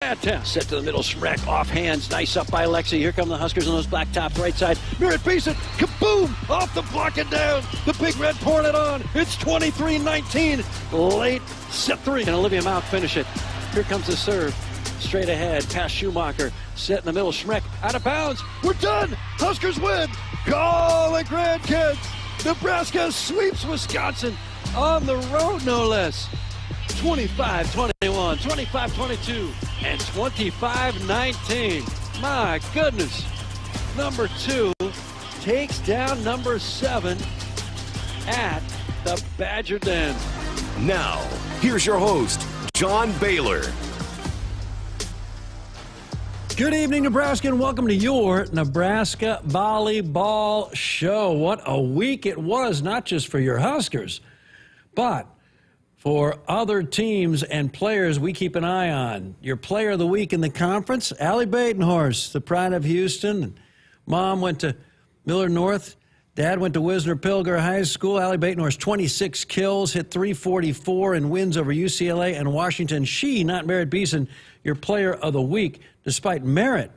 Set to the middle, Schreck off hands, nice up by Lexi. Here come the Huskers on those black tops, right side. Merritt Beeson, kaboom, off the block and down. The Big Red pouring it on. It's 23-19, late set 3. And Olivia Mauck finish it. Here comes the serve, straight ahead, past Schumacher, set in the middle, Schreck out of bounds. We're done. Huskers win. Call it, grandkids. Nebraska sweeps Wisconsin on the road, no less. 25-21, 25-22, and 25-19. My goodness. Number 2 takes down number 7 at the Badger Den. Now, here's your host, John Baylor. Good evening, Nebraska, and welcome to your Nebraska Volleyball Show. What a week it was, not just for your Huskers, but for other teams and players we keep an eye on. Your player of the week in the conference, Allie Batenhorst, the pride of Houston. Mom went to Millard North. Dad went to Wisner-Pilger High School. Allie Batenhorst, 26 kills, hit 344 in wins over UCLA and Washington. She, not Merritt Beeson, your player of the week, despite Merritt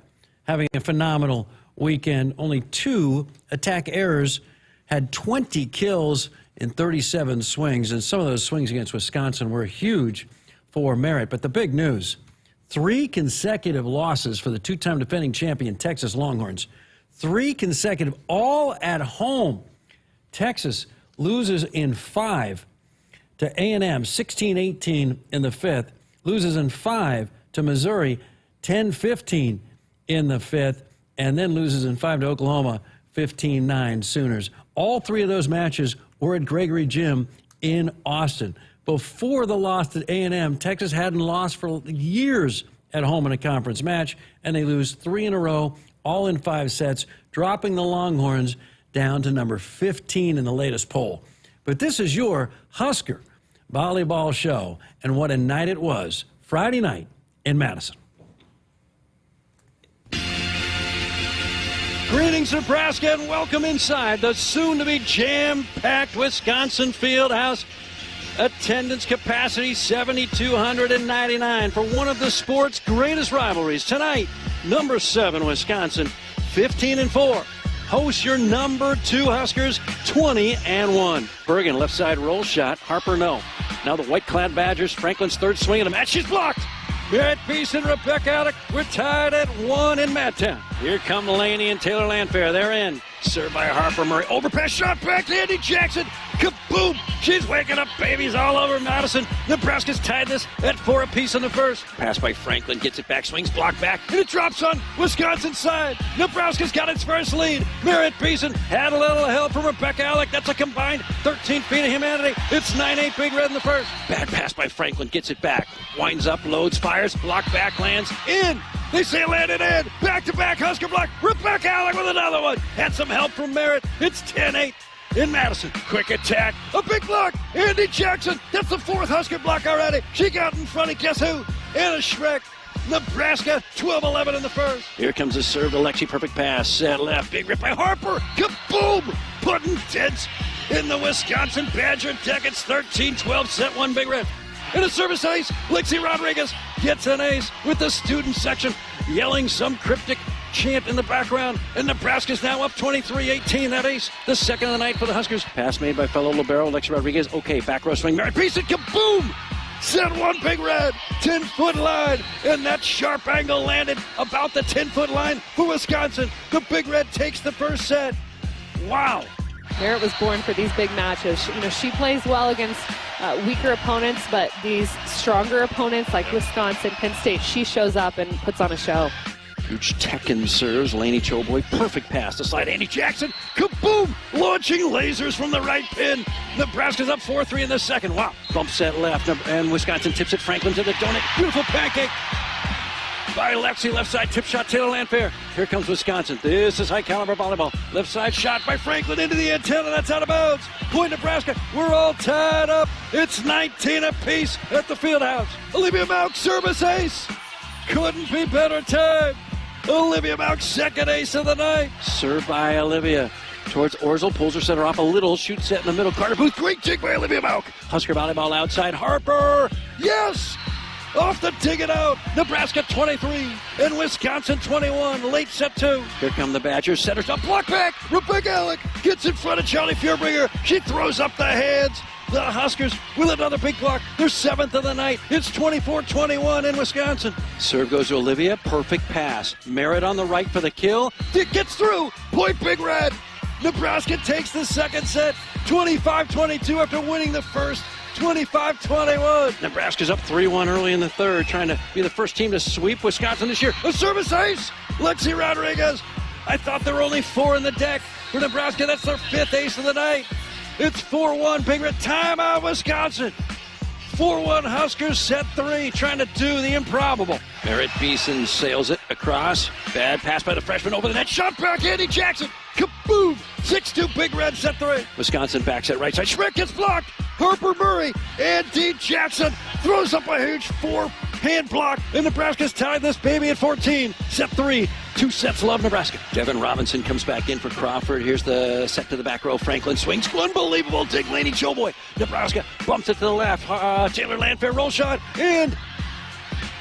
having a phenomenal weekend. Only 2 attack errors, had 20 kills in 37 swings, and some of those swings against Wisconsin were huge for Merritt. But the big news, 3 consecutive losses for the 2-time defending champion Texas Longhorns. 3 consecutive, all at home. Texas loses in 5 to A&M, 16-18 in the 5th. Loses in 5 to Missouri, 10-15 in the 5th. And then loses in 5 to Oklahoma, 15-9 Sooners. All 3 of those matches were at Gregory Gym in Austin. Before the loss to A&M, Texas hadn't lost for years at home in a conference match, and they lose 3 in a row, all in 5 sets, dropping the Longhorns down to number 15 in the latest poll. But this is your Husker Volleyball Show, and what a night it was, Friday night in Madison. Greetings, Nebraska, and welcome inside the soon-to-be jam-packed Wisconsin Fieldhouse. Attendance capacity 7,299 for one of the sport's greatest rivalries. Tonight, number 7 Wisconsin, 15-4. Host your number 2 Huskers, 20-1. Bergen left side roll shot. Harper no. Now the white-clad Badgers. Franklin's third swing of the match. She's blocked. Merritt Beeson, Rebecca Alec. We're tied at 1 in Madtown. Here come Laney and Taylor Landfair. They're in. Served by Harper Murray. Overpass shot back to Andy Jackson. Kaboom! She's waking up babies all over Madison. Nebraska's tied this at 4 apiece in the first. Pass by Franklin. Gets it back. Swings blocked back. And it drops on Wisconsin's side. Nebraska's got its first lead. Merritt Beeson had a little help from Rebecca Alec. That's a combined 13 feet of humanity. It's 9-8 Big Red in the first. Bad pass by Franklin. Gets it back. Winds up, loads, fires. Block back, lands in. They say landed in. Back-to-back Husker block. Rebecca Alec with another one. Had some help from Merritt. It's 10-8 in Madison. Quick attack. A big block. Andy Jackson. That's the 4th Husker block already. She got in front of guess who? Anna Schreck. Nebraska 12-11 in the first. Here comes the serve to Lexi. Perfect pass. Set left. Big rip by Harper. Kaboom! Putting dents in the Wisconsin Badger deck. It's 13-12. Set 1 Big Red. And a service ace. Lexi Rodriguez gets an ace with the student section yelling some cryptic chant in the background. And Nebraska's now up 23-18. That ace, the second of the night for the Huskers. Pass made by fellow libero Lexi Rodriguez. Okay, back row swing. Merritt Beeson, kaboom! Set 1 Big Red, 10-foot line. And that sharp angle landed about the 10-foot line for Wisconsin. The Big Red takes the first set. Wow. Merritt was born for these big matches. You know, she plays well against weaker opponents, but these stronger opponents like Wisconsin, Penn State, she shows up and puts on a show. Huge Tekken serves. Laney Choboy, perfect pass to slide Andy Jackson. Kaboom! Launching lasers from the right pin. Nebraska's up 4-3 in the second. Wow. Bump set left, and Wisconsin tips it. Franklin to the donut. Beautiful pancake by Lexi. Left side tip shot, Taylor Landfair. Here comes Wisconsin. This is high caliber volleyball. Left side shot by Franklin into the antenna. That's out of bounds. Point Nebraska. We're all tied up. It's 19 apiece at the Fieldhouse. Olivia Mauck service ace. Couldn't be better time. Olivia Mauck, second ace of the night. Served by Olivia. Towards Orzel, pulls her center off a little. Shoot set in the middle. Carter Booth, great jig by Olivia Mauck. Husker volleyball outside. Harper, yes! off the dig it out. Nebraska 23 and Wisconsin 21. Late set 2. Here come the Badgers. Centers up. Block back. Rebecca Alec gets in front of Charlie Fearbringer. She throws up the hands. The Huskers with another big block. Their 7th of the night. It's 24-21 in Wisconsin. Serve goes to Olivia. Perfect pass. Merritt on the right for the kill. It gets through. Point Big Red. Nebraska takes the second set. 25-22 after winning the first. 25-21. Nebraska's up 3-1 early in the third, trying to be the first team to sweep Wisconsin this year. A service ace. Lexi Rodriguez. I thought there were only 4 in the deck. For Nebraska, that's their 5th ace of the night. It's 4-1, Big Red. Timeout, Wisconsin. 4-1 Huskers, set 3, trying to do the improbable. Merritt Beeson sails it across. Bad pass by the freshman over the net. Shot back, Andy Jackson. Kaboom! 6-2, Big Red, set 3. Wisconsin backs at right side. Schmidt gets blocked. Harper Murray. Andy Jackson throws up a huge 4-hand block. And Nebraska's tied this baby at 14. Set 3. 2 sets love Nebraska. Devin Robinson comes back in for Crawford. Here's the set to the back row. Franklin swings. Unbelievable dig. Laney Joboy. Nebraska bumps it to the left. Taylor Landfair roll shot. And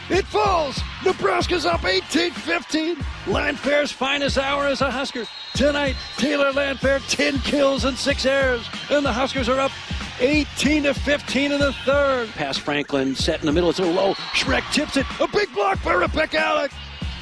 it falls. Nebraska's up 18-15. Landfair's finest hour as a Husker. Tonight, Taylor Landfair, 10 kills and 6 errors. And the Huskers are up 18-15 in the third. Pass Franklin, set in the middle. It's a little low. Schreck tips it. A big block by Rebecca Alec.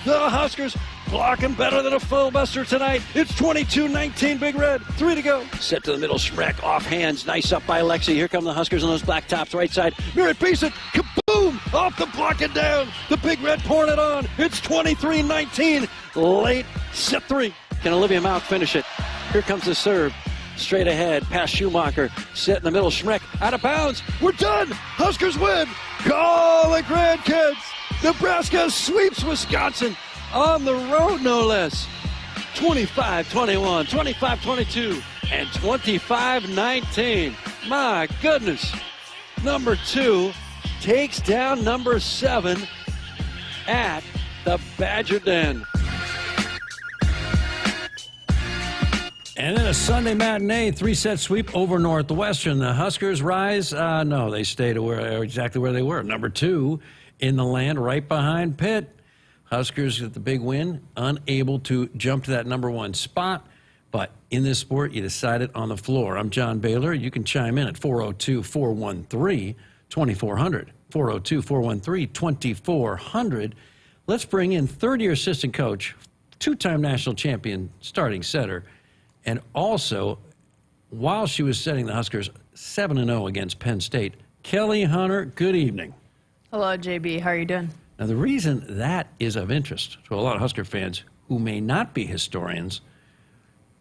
The Huskers blocking better than a fullbuster tonight. It's 22-19, Big Red. 3 to go. Set to the middle. Schreck off hands. Nice up by Lexi. Here come the Huskers on those black tops. Right side. Merritt Beeson. Kaboom! Off the block and down. The Big Red pouring it on. It's 23-19. Late set 3. Can Olivia Mauck finish it? Here comes the serve. Straight ahead, past Schumacher, set in the middle, Schreck, out of bounds. We're done. Huskers win. Call the grandkids. Nebraska sweeps Wisconsin on the road, no less. 25-21, 25-22, and 25-19. My goodness. Number 2 takes down number 7 at the Badger Den. And then a Sunday matinee 3-set sweep over Northwestern. The Huskers rise. No, they stayed exactly where they were. Number 2 in the land, right behind Pitt. Huskers get the big win, unable to jump to that number 1 spot. But in this sport, you decide it on the floor. I'm John Baylor. You can chime in at 402-413-2400. 402-413-2400. Let's bring in third-year assistant coach, 2-time national champion starting setter, and also, while she was setting the Huskers 7-0 against Penn State, Kelly Hunter, good evening. Hello, JB. How are you doing? Now, the reason that is of interest to a lot of Husker fans who may not be historians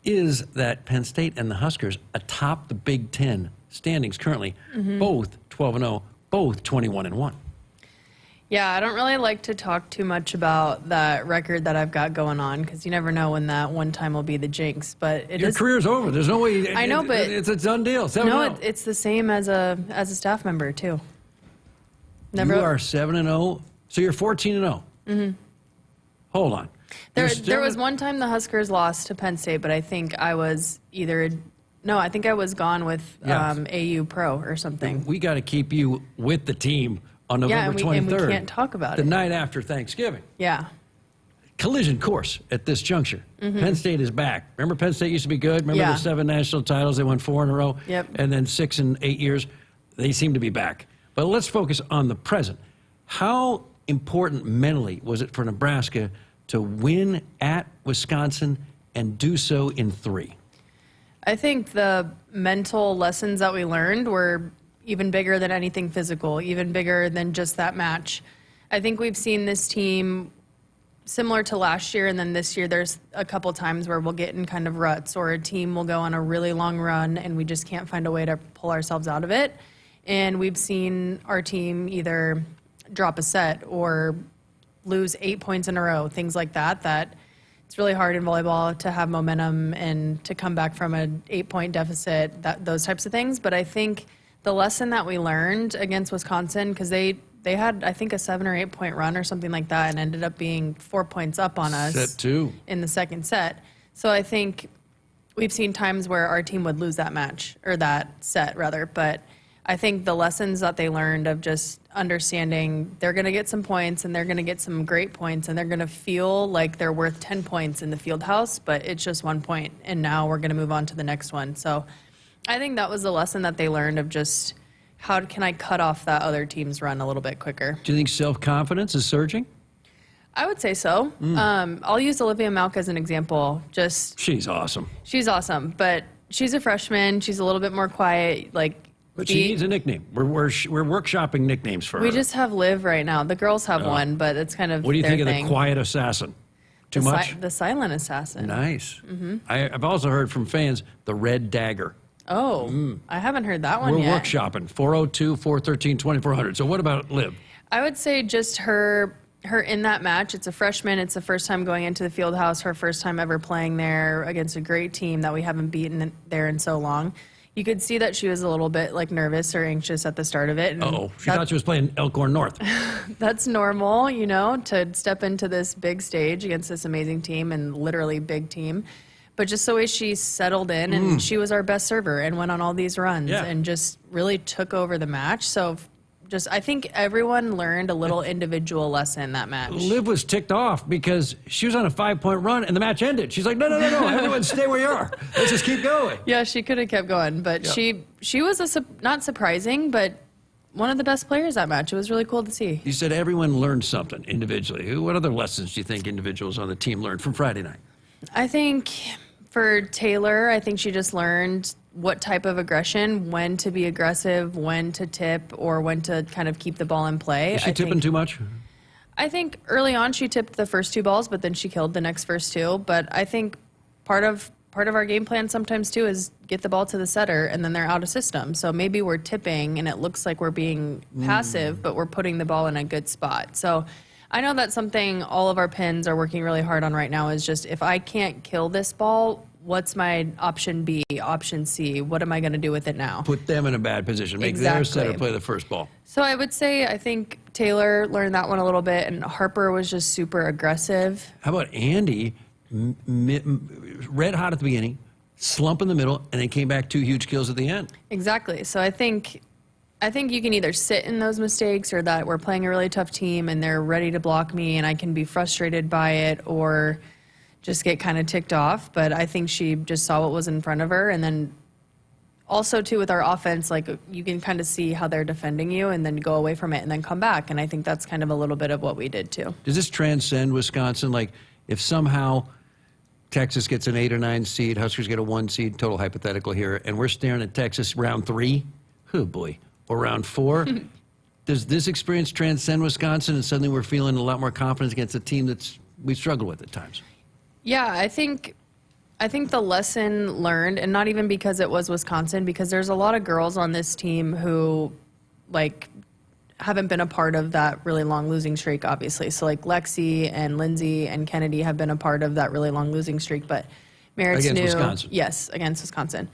is that Penn State and the Huskers atop the Big Ten standings currently, both 12-0, both 21-1. Yeah, I don't really like to talk too much about that record that I've got going on because you never know when that one time will be the jinx. But your career's over. There's no way. I know, but it's a done deal. 7-0. No, it's the same as a staff member too. You are 7-0, so you're 14-0. Hold on. There was one time the Huskers lost to Penn State, but I think I was I think I was gone with AU Pro or something. We got to keep you with the team on November 23rd. And we can't talk about it. The night after Thanksgiving. Yeah. Collision course at this juncture. Penn State is back. Remember Penn State used to be good? Remember the 7 national titles? They won 4 in a row. Yep. And then 6 in 8 years. They seem to be back. But let's focus on the present. How important mentally was it for Nebraska to win at Wisconsin and do so in 3? I think the mental lessons that we learned were even bigger than anything physical, even bigger than just that match. I think we've seen this team similar to last year, and then this year there's a couple times where we'll get in kind of ruts or a team will go on a really long run and we just can't find a way to pull ourselves out of it. And we've seen our team either drop a set or lose 8 points in a row, things like that, that it's really hard in volleyball to have momentum and to come back from an 8-point deficit, those types of things. But I think the lesson that we learned against Wisconsin, because they had, I think, a 7 or 8 point run or something like that and ended up being 4 points up on us set 2 in the second set. So I think we've seen times where our team would lose that match, or that set rather, but I think the lessons that they learned of just understanding they're going to get some points and they're going to get some great points and they're going to feel like they're worth 10 points in the field house, but it's just 1 point and now we're going to move on to the next one. So I think that was the lesson that they learned of just how can I cut off that other team's run a little bit quicker. Do you think self-confidence is surging? I would say so. I'll use Olivia Malk as an example. She's awesome. She's awesome, but she's a freshman. She's a little bit more quiet. But she needs a nickname. We're workshopping nicknames for her. We just have Liv right now. The girls have one, but it's kind of What do you their think thing. of the quiet assassin? Too much? The silent assassin. Nice. I've also heard from fans the red dagger. Oh, I haven't heard that one We're yet. workshopping 402-413-2400. So what about Liv? I would say just her in that match. It's a freshman. It's the first time going into the field house. Her first time ever playing there against a great team that we haven't beaten there in so long. You could see that she was a little bit nervous or anxious at the start of it. And She thought she was playing Elkhorn North. That's normal, to step into this big stage against this amazing team and literally big team. But just the way she settled in and she was our best server and went on all these runs and just really took over the match. So I think everyone learned a little individual lesson that match. Liv was ticked off because she was on a 5-point run and the match ended. She's like, no, everyone stay where you are. Let's just keep going. Yeah, she could have kept going, but she was not surprising, but one of the best players that match. It was really cool to see. You said everyone learned something individually. What other lessons do you think individuals on the team learned from Friday night? I think for Taylor, I think she just learned what type of aggression, when to be aggressive, when to tip, or when to kind of keep the ball in play. Is she tipping too much? I think early on she tipped the first 2 balls, but then she killed the next first 2. But I think part of our game plan sometimes too is get the ball to the setter and then they're out of system. So maybe we're tipping and it looks like we're being passive, but we're putting the ball in a good spot. So I know that's something all of our pins are working really hard on right now is just if I can't kill this ball, what's my option B, option C? What am I going to do with it now? Put them in a bad position. Make their setter play the first ball. So I would say I think Taylor learned that one a little bit, and Harper was just super aggressive. How about Andy, red hot at the beginning, slump in the middle, and then came back 2 huge kills at the end? Exactly. So I think you can either sit in those mistakes or that we're playing a really tough team and they're ready to block me and I can be frustrated by it or just get kind of ticked off. But I think she just saw what was in front of her. And then also, too, with our offense, you can kind of see how they're defending you and then go away from it and then come back. And I think that's kind of a little bit of what we did, too. Does this transcend Wisconsin? If somehow Texas gets an 8 or 9 seed, Huskers get a 1 seed, total hypothetical here, and we're staring at Texas round 3, oh boy, or round 4, does this experience transcend Wisconsin and suddenly we're feeling a lot more confidence against a team we struggle with at times? Yeah, I think the lesson learned, and not even because it was Wisconsin, because there's a lot of girls on this team who, haven't been a part of that really long losing streak, obviously. So, Lexi and Lindsay and Kennedy have been a part of that really long losing streak, but Merritt's against new. Wisconsin. Yes, against Wisconsin.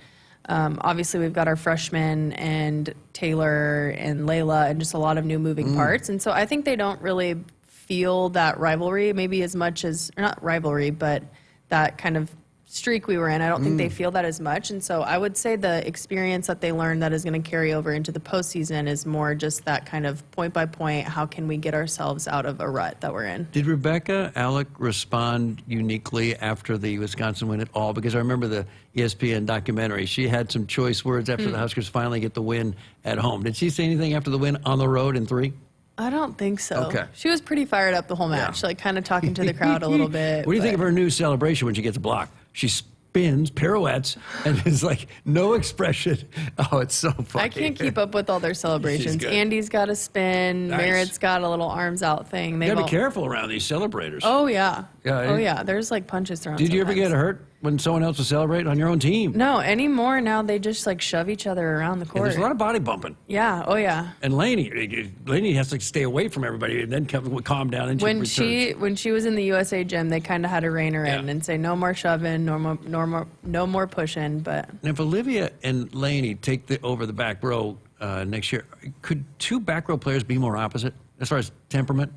Obviously, we've got our freshmen and Taylor and Layla and just a lot of new moving parts. And so I think they don't really feel that rivalry maybe as much as, or not rivalry, but that kind of streak we were in. I don't think they feel that as much. And so I would say the experience that they learned that is going to carry over into the postseason is more just that kind of point by point, how can we get ourselves out of a rut that we're in? Did Rebecca Alec respond uniquely after the Wisconsin win at all? Because I remember the ESPN documentary. She had some choice words after the Huskers finally get the win at home. Did she say anything after the win on the road in 3? I don't think so. Okay. She was pretty fired up the whole match, kind of talking to the crowd a little bit. What do you think of her new celebration when she gets a block? She spins, pirouettes, and is no expression. Oh, it's so funny. I can't keep up with all their celebrations. good. Andy's got a spin. Nice. Merritt's got a little arms out thing. You got to be careful around these celebrators. Oh, yeah. Yeah, There's punches thrown. Did you ever sometimes. get hurt when someone else was celebrating on your own team? No, anymore now they just shove each other around the Yeah, court. there's a lot of body bumping. Yeah, oh yeah. And Lainey has to stay away from everybody and then calm down and When she was in the USA gym, they kind of had to rein her in Yeah. and say no more shoving, no more pushing. But And if Olivia and Lainey take over the back row next year, could 2 back row players be more opposite as far as temperament?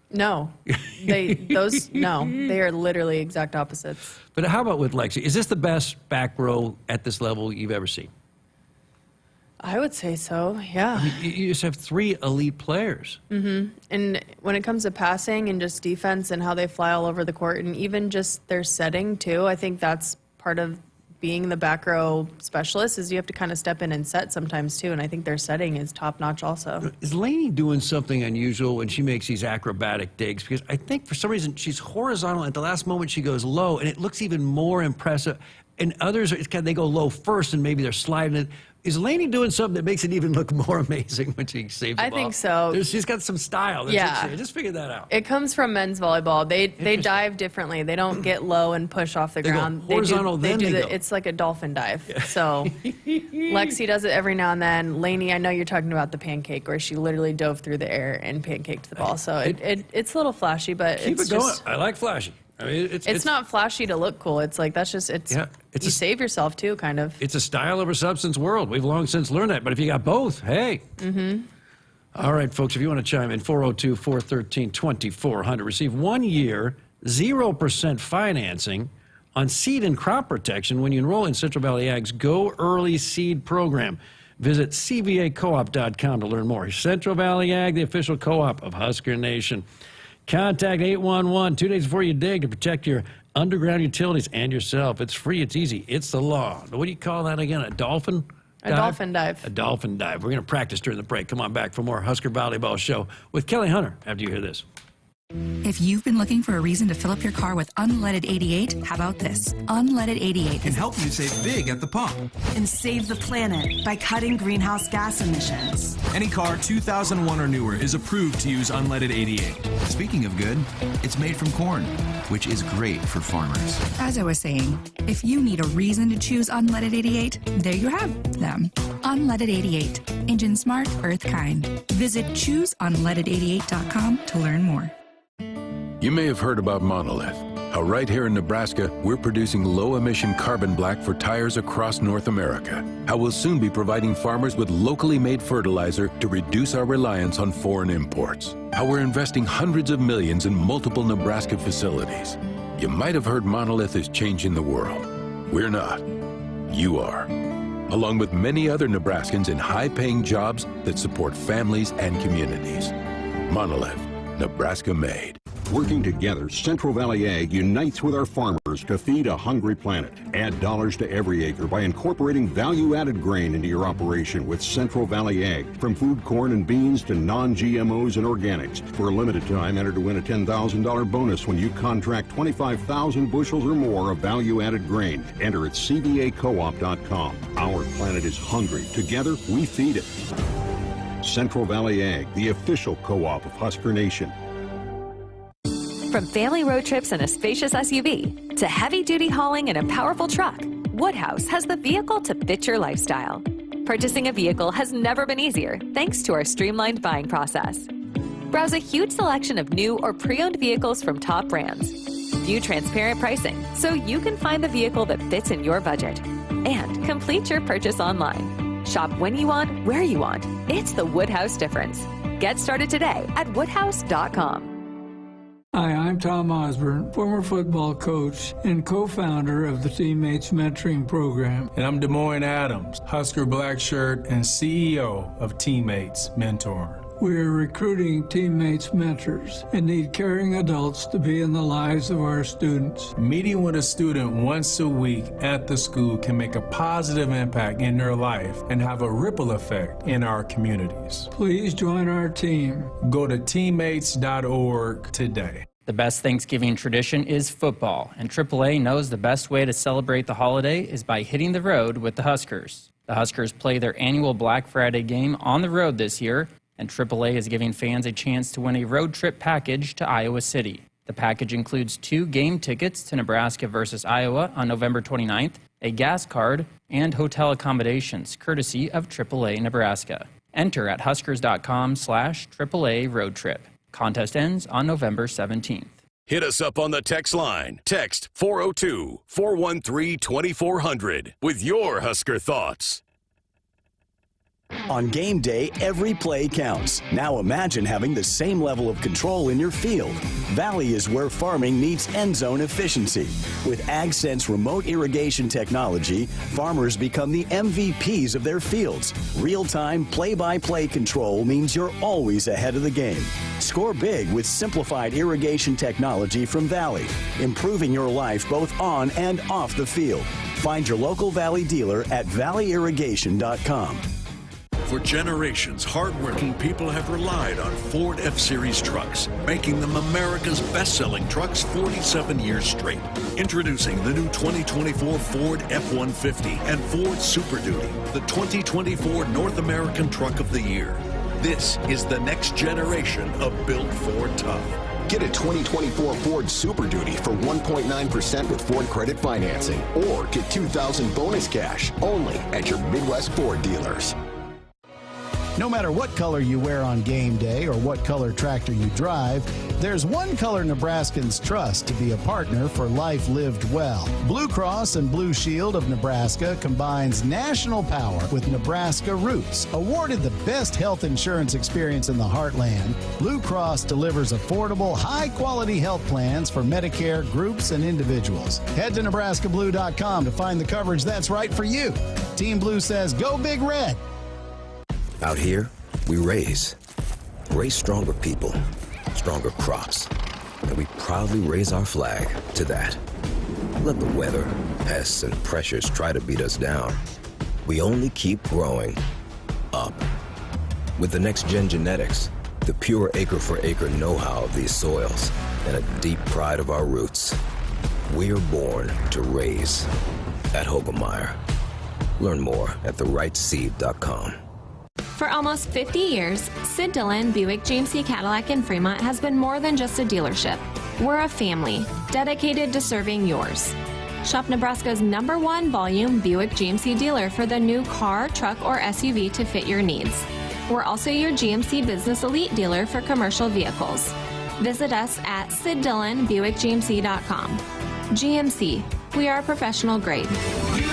no, they are literally exact opposites. But how about with Lexi? Is this the best back row at this level you've ever seen? I would say so, yeah. You just have 3 elite players. And when it comes to passing and just defense and how they fly all over the court and even just their setting too, I think that's part of being the back row specialist is you have to kind of step in and set sometimes too. And I think their setting is top notch also. Is Lainey doing something unusual when she makes these acrobatic digs? Because I think for some reason she's horizontal. At the last moment she goes low, and it looks even more impressive. And others, they go low first, and maybe they're sliding it. Is Lainey doing something that makes it even look more amazing when she saves the ball? I think so. She's got some style. That's Yeah. I just figured that out. It comes from men's volleyball. They dive differently. They don't get low and push off the They go ground. horizontal, then they go. It's like a dolphin dive. So Lexi does it every now and then. Lainey, I know you're talking about the pancake where she literally dove through the air and pancaked the ball. So it's a little flashy, but Keep it's it going. just, I like flashy. I mean, it's not flashy to look cool. It's like you save yourself too, kind of. It's a style over substance world. We've long since learned that. But if you got both, hey. All right, folks, if you want to chime in, 402-413-2400. Receive 1 year, 0% financing on seed and crop protection when you enroll in Central Valley Ag's Go Early Seed program. Visit cvacoop.com to learn more. Central Valley Ag, the official co-op of Husker Nation. Contact 811 2 days before you dig to protect your underground utilities and yourself. It's free. It's easy. It's the law. What do you call that again? A dolphin dive? A dolphin dive. A dolphin dive. We're going to practice during the break. Come on back for more Husker Volleyball Show with Kelly Hunter after you hear this. If you've been looking for a reason to fill up your car with unleaded 88, how about this? Unleaded 88 can help you save big at the pump and save the planet by cutting greenhouse gas emissions. Any car 2001 or newer is approved to use unleaded 88. Speaking of good, it's made from corn, which is great for farmers. As I was saying, if you need a reason to choose unleaded 88, there you have them. Unleaded 88. Engine smart, earth kind. Visit chooseunleaded88.com to learn more. You may have heard about Monolith, how right here in Nebraska, we're producing low-emission carbon black for tires across North America. How we'll soon be providing farmers with locally made fertilizer to reduce our reliance on foreign imports. How we're investing hundreds of millions in multiple Nebraska facilities. You might have heard Monolith is changing the world. We're not. You are. Along with many other Nebraskans in high-paying jobs that support families and communities. Monolith, Nebraska made. Working together, Central Valley Ag unites with our farmers to feed a hungry planet. Add dollars to every acre by incorporating value-added grain into your operation with Central Valley Ag. From food corn and beans to non-GMOs and organics. For a limited time, enter to win a $10,000 bonus when you contract 25,000 bushels or more of value-added grain. Enter at cvacoop.com. Our planet is hungry. Together, we feed it. Central Valley Ag, the official co-op of Husker Nation. From family road trips in a spacious SUV to heavy-duty hauling in a powerful truck, Woodhouse has the vehicle to fit your lifestyle. Purchasing a vehicle has never been easier thanks to our streamlined buying process. Browse a huge selection of new or pre-owned vehicles from top brands. View transparent pricing so you can find the vehicle that fits in your budget. And complete your purchase online. Shop when you want, where you want. It's the Woodhouse difference. Get started today at woodhouse.com. Hi, I'm Tom Osborne, former football coach and co-founder of the Teammates Mentoring Program. And I'm Des Moines Adams, Husker Black Shirt and CEO of Teammates Mentor. We're recruiting teammates mentors and need caring adults to be in the lives of our students. Meeting with a student once a week at the school can make a positive impact in their life and have a ripple effect in our communities. Please join our team. Go to teammates.org today. The best Thanksgiving tradition is football, and AAA knows the best way to celebrate the holiday is by hitting the road with the Huskers. The Huskers play their annual Black Friday game on the road this year, and AAA is giving fans a chance to win a road trip package to Iowa City. The package includes 2 game tickets to Nebraska versus Iowa on November 29th, a gas card, and hotel accommodations, courtesy of AAA Nebraska. Enter at huskers.com/AAA road trip. Contest ends on November 17th. Hit us up on the text line. Text 402-413-2400 with your Husker thoughts. On game day, every play counts. Now imagine having the same level of control in your field. Valley is where farming meets end zone efficiency. With AgSense remote irrigation technology, farmers become the MVPs of their fields. Real-time, play-by-play control means you're always ahead of the game. Score big with simplified irrigation technology from Valley, improving your life both on and off the field. Find your local Valley dealer at valleyirrigation.com. For generations, hardworking people have relied on Ford F-Series trucks, making them America's best-selling trucks 47 years straight. Introducing the new 2024 Ford F-150 and Ford Super Duty, the 2024 North American Truck of the Year. This is the next generation of built Ford tough. Get a 2024 Ford Super Duty for 1.9% with Ford credit financing, or get $2,000 bonus cash only at your Midwest Ford dealers. No matter what color you wear on game day or what color tractor you drive, there's one color Nebraskans trust to be a partner for life lived well. Blue Cross and Blue Shield of Nebraska combines national power with Nebraska roots. Awarded the best health insurance experience in the heartland, Blue Cross delivers affordable, high-quality health plans for Medicare groups and individuals. Head to nebraskablue.com to find the coverage that's right for you. Team Blue says, go Big Red. Out here, we raise stronger people, stronger crops, and we proudly raise our flag to that. Let the weather, pests, and pressures try to beat us down. We only keep growing up. With the next-gen genetics, the pure acre-for-acre know-how of these soils, and a deep pride of our roots, we're born to raise at Hogemeyer. Learn more at therightseed.com. For almost 50 years, Sid Dillon Buick GMC Cadillac in Fremont has been more than just a dealership. We're a family dedicated to serving yours. Shop Nebraska's #1 volume Buick GMC dealer for the new car, truck, or SUV to fit your needs. We're also your GMC Business Elite dealer for commercial vehicles. Visit us at SidDillonBuickGMC.com. GMC, we are professional grade. You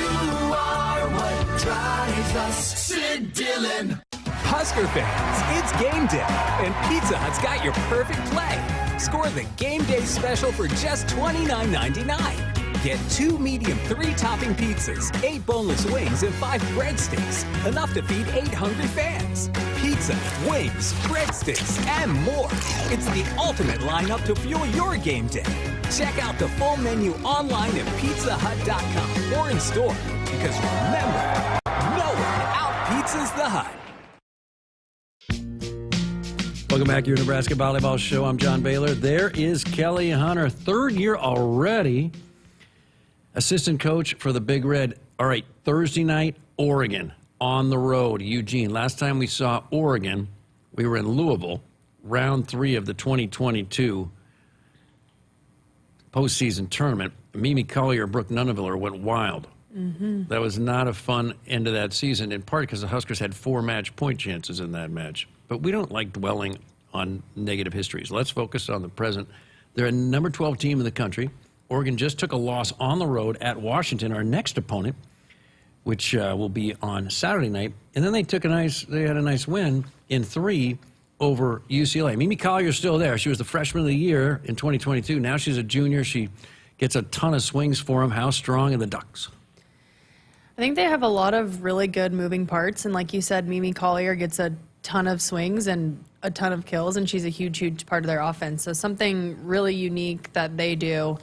are what drives us, Sid Dillon. Husker fans, it's game day, and Pizza Hut's got your perfect play. Score the game day special for just $29.99. Get 2 medium 3-topping pizzas, 8 boneless wings, and 5 breadsticks. Enough to feed 8 hungry fans. Pizza, wings, breadsticks, and more. It's the ultimate lineup to fuel your game day. Check out the full menu online at pizzahut.com or in store. Because remember, no one out-pizzas the Hut. Welcome back to your Nebraska Volleyball Show. I'm John Baylor. There is Kelly Hunter, 3rd year already, assistant coach for the Big Red. All right, Thursday night, Oregon, on the road, Eugene. Last time we saw Oregon, we were in Louisville, round 3 of the 2022 postseason tournament. Mimi Collier and Brooke Nuneviller went wild. That was not a fun end of that season, in part because the Huskers had 4 match point chances in that match. But we don't like dwelling on negative histories. Let's focus on the present. They're a number 12 team in the country. Oregon just took a loss on the road at Washington, our next opponent, which will be on Saturday night. And then they had a nice win in 3 over UCLA. Mimi Collier's still there. She was the freshman of the year in 2022. Now she's a junior. She gets a ton of swings for them. How strong are the Ducks? I think they have a lot of really good moving parts. And like you said, Mimi Collier gets a ton of swings and a ton of kills, and she's a huge, huge part of their offense. So something really unique that they do,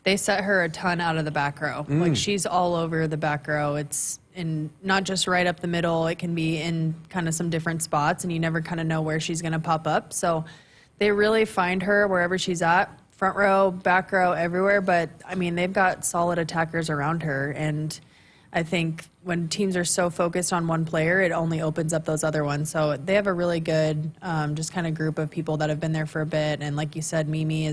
they set her a ton out of the back row. Like, she's all over the back row. It's in not just right up the middle. It can be in kind of some different spots, and you never kind of know where she's going to pop up. So they really find her wherever she's at, front row, back row, everywhere. But, I mean, they've got solid attackers around her, and I think when teams are so focused on one player, it only opens up those other ones. So they have a really good just kind of group of people that have been there for a bit. And like you said, Mimi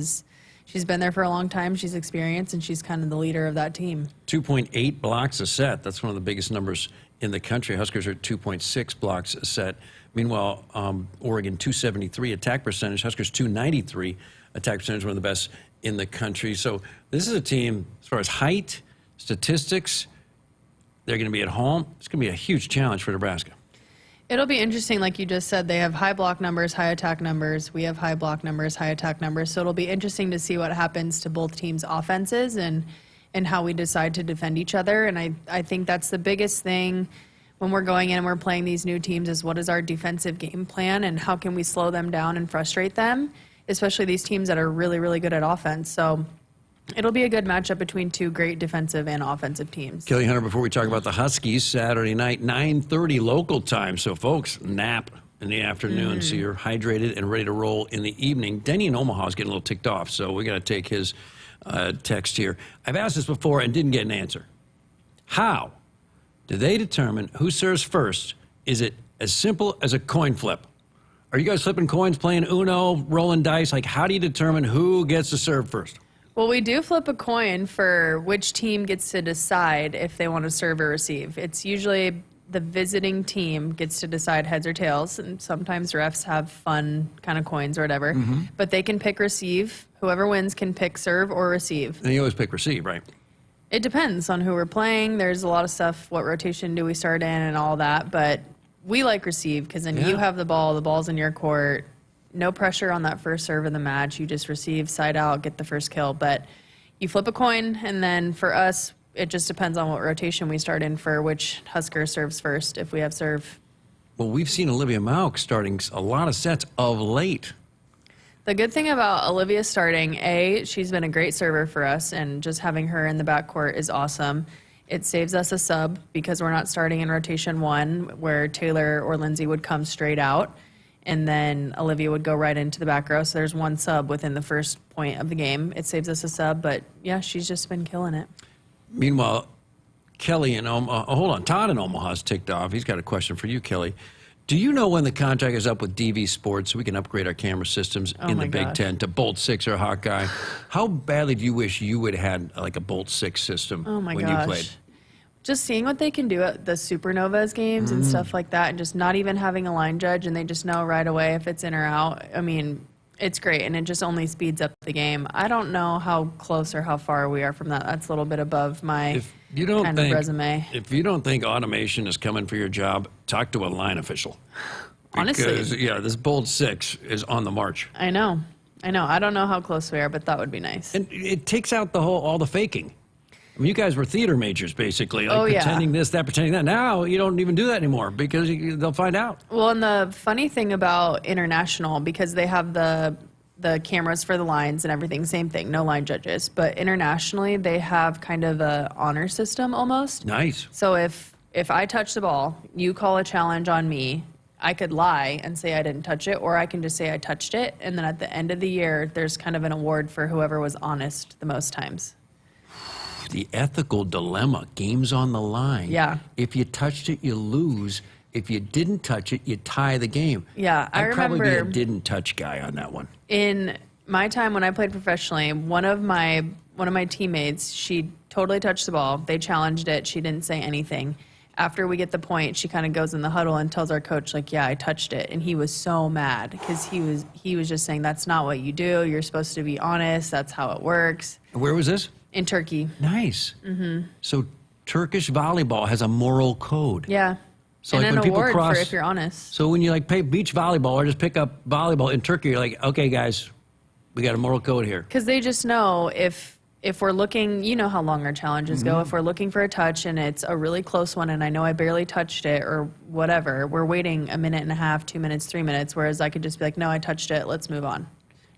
she's been there for a long time. She's experienced, and she's kind of the leader of that team. 2.8 blocks a set. That's one of the biggest numbers in the country. Huskers are at 2.6 blocks a set. Meanwhile, Oregon 273 attack percentage. Huskers 293 attack percentage, one of the best in the country. So this is a team, as far as height, statistics, they're going to be at home. It's going to be a huge challenge for Nebraska. It'll be interesting, like you just said, they have high block numbers, high attack numbers. We have high block numbers, high attack numbers. So it'll be interesting to see what happens to both teams' offenses and how we decide to defend each other. And I think that's the biggest thing when we're going in and we're playing these new teams is what is our defensive game plan and how can we slow them down and frustrate them, especially these teams that are really, really good at offense. So it'll be a good matchup between two great defensive and offensive teams. Kelly Hunter, before we talk about the Huskies, Saturday night, 9:30 local time. So, folks, nap in the afternoon so you're hydrated and ready to roll in the evening. Denny in Omaha is getting a little ticked off, so we got to take his text here. I've asked this before and didn't get an answer. How do they determine who serves first? Is it as simple as a coin flip? Are you guys flipping coins, playing Uno, rolling dice? Like, how do you determine who gets to serve first? Well, we do flip a coin for which team gets to decide if they want to serve or receive. It's usually the visiting team gets to decide heads or tails, and sometimes refs have fun kind of coins or whatever. But they can pick receive. Whoever wins can pick serve or receive. And you always pick receive, right? It depends on who we're playing. There's a lot of stuff, what rotation do we start in and all that. But we like receive because then you have the ball's in your court. No pressure on that first serve of the match. You just receive, side out, get the first kill. But you flip a coin, and then for us, it just depends on what rotation we start in for which Husker serves first, if we have serve. Well, we've seen Olivia Mauk starting a lot of sets of late. The good thing about Olivia starting, she's been a great server for us, and just having her in the backcourt is awesome. It saves us a sub because we're not starting in rotation one where Taylor or Lindsay would come straight out, and then Olivia would go right into the back row. So there's one sub within the first point of the game. It saves us a sub, but yeah, she's just been killing it. Meanwhile, Kelly in Omaha, Todd in Omaha's ticked off. He's got a question for you, Kelly. Do you know when the contract is up with DV Sports so we can upgrade our camera systems in the Big Ten to Bolt 6 or Hawkeye? How badly do you wish you would have had like a Bolt 6 system when you played? Just seeing what they can do at the Supernovas games and stuff like that, and just not even having a line judge, and they just know right away if it's in or out. I mean, it's great, and it just only speeds up the game. I don't know how close or how far we are from that. That's a little bit above my kind of resume. If you don't think automation is coming for your job, talk to a line official. Honestly. Because, this Bolt 6 is on the march. I know. I don't know how close we are, but that would be nice. And it takes out all the faking. I mean, you guys were theater majors, basically, pretending this, that, pretending that. Now you don't even do that anymore because they'll find out. Well, and the funny thing about international, because they have the cameras for the lines and everything, same thing, no line judges. But internationally, they have kind of a honor system almost. Nice. So if I touch the ball, you call a challenge on me, I could lie and say I didn't touch it, or I can just say I touched it. And then at the end of the year, there's kind of an award for whoever was honest the most times. The ethical dilemma, game's on the line. Yeah. If you touched it, you lose. If you didn't touch it, you tie the game. Yeah, I remember. I'd probably be a didn't touch guy on that one. In my time when I played professionally, one of my teammates, she totally touched the ball. They challenged it. She didn't say anything. After we get the point, she kind of goes in the huddle and tells our coach, like, yeah, I touched it. And he was so mad because he was just saying, that's not what you do. You're supposed to be honest. That's how it works. Where was this? In Turkey. Nice. So Turkish volleyball has a moral code. Yeah. So and like an when people award cross, for if you're honest. So when you play beach volleyball or just pick up volleyball in Turkey, you're like, okay, guys, we got a moral code here. Because they just know if we're looking, you know how long our challenges go. If we're looking for a touch and it's a really close one and I know I barely touched it or whatever, we're waiting a minute and a half, 2 minutes, 3 minutes, whereas I could just be like, no, I touched it, let's move on.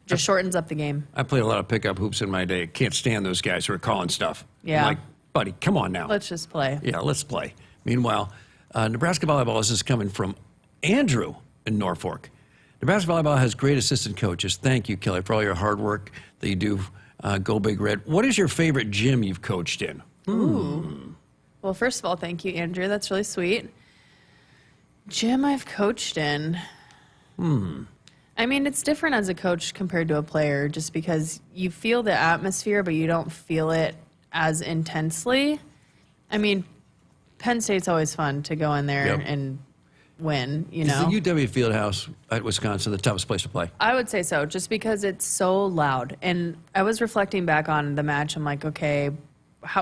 Just shortens up the game. I played a lot of pickup hoops in my day. Can't stand those guys who are calling stuff. Yeah. I'm like, buddy, come on now. Let's just play. Yeah, let's play. Meanwhile, Nebraska volleyball, this is coming from Andrew in Norfolk. Nebraska volleyball has great assistant coaches. Thank you, Kelly, for all your hard work that you do. Go Big Red. What is your favorite gym you've coached in? Ooh. Well, first of all, thank you, Andrew. That's really sweet. Gym I've coached in. I mean, it's different as a coach compared to a player just because you feel the atmosphere, but you don't feel it as intensely. I mean, Penn State's always fun to go in there and win, you know? Is the UW Fieldhouse at Wisconsin the toughest place to play? I would say so, just because it's so loud. And I was reflecting back on the match. I'm like, okay,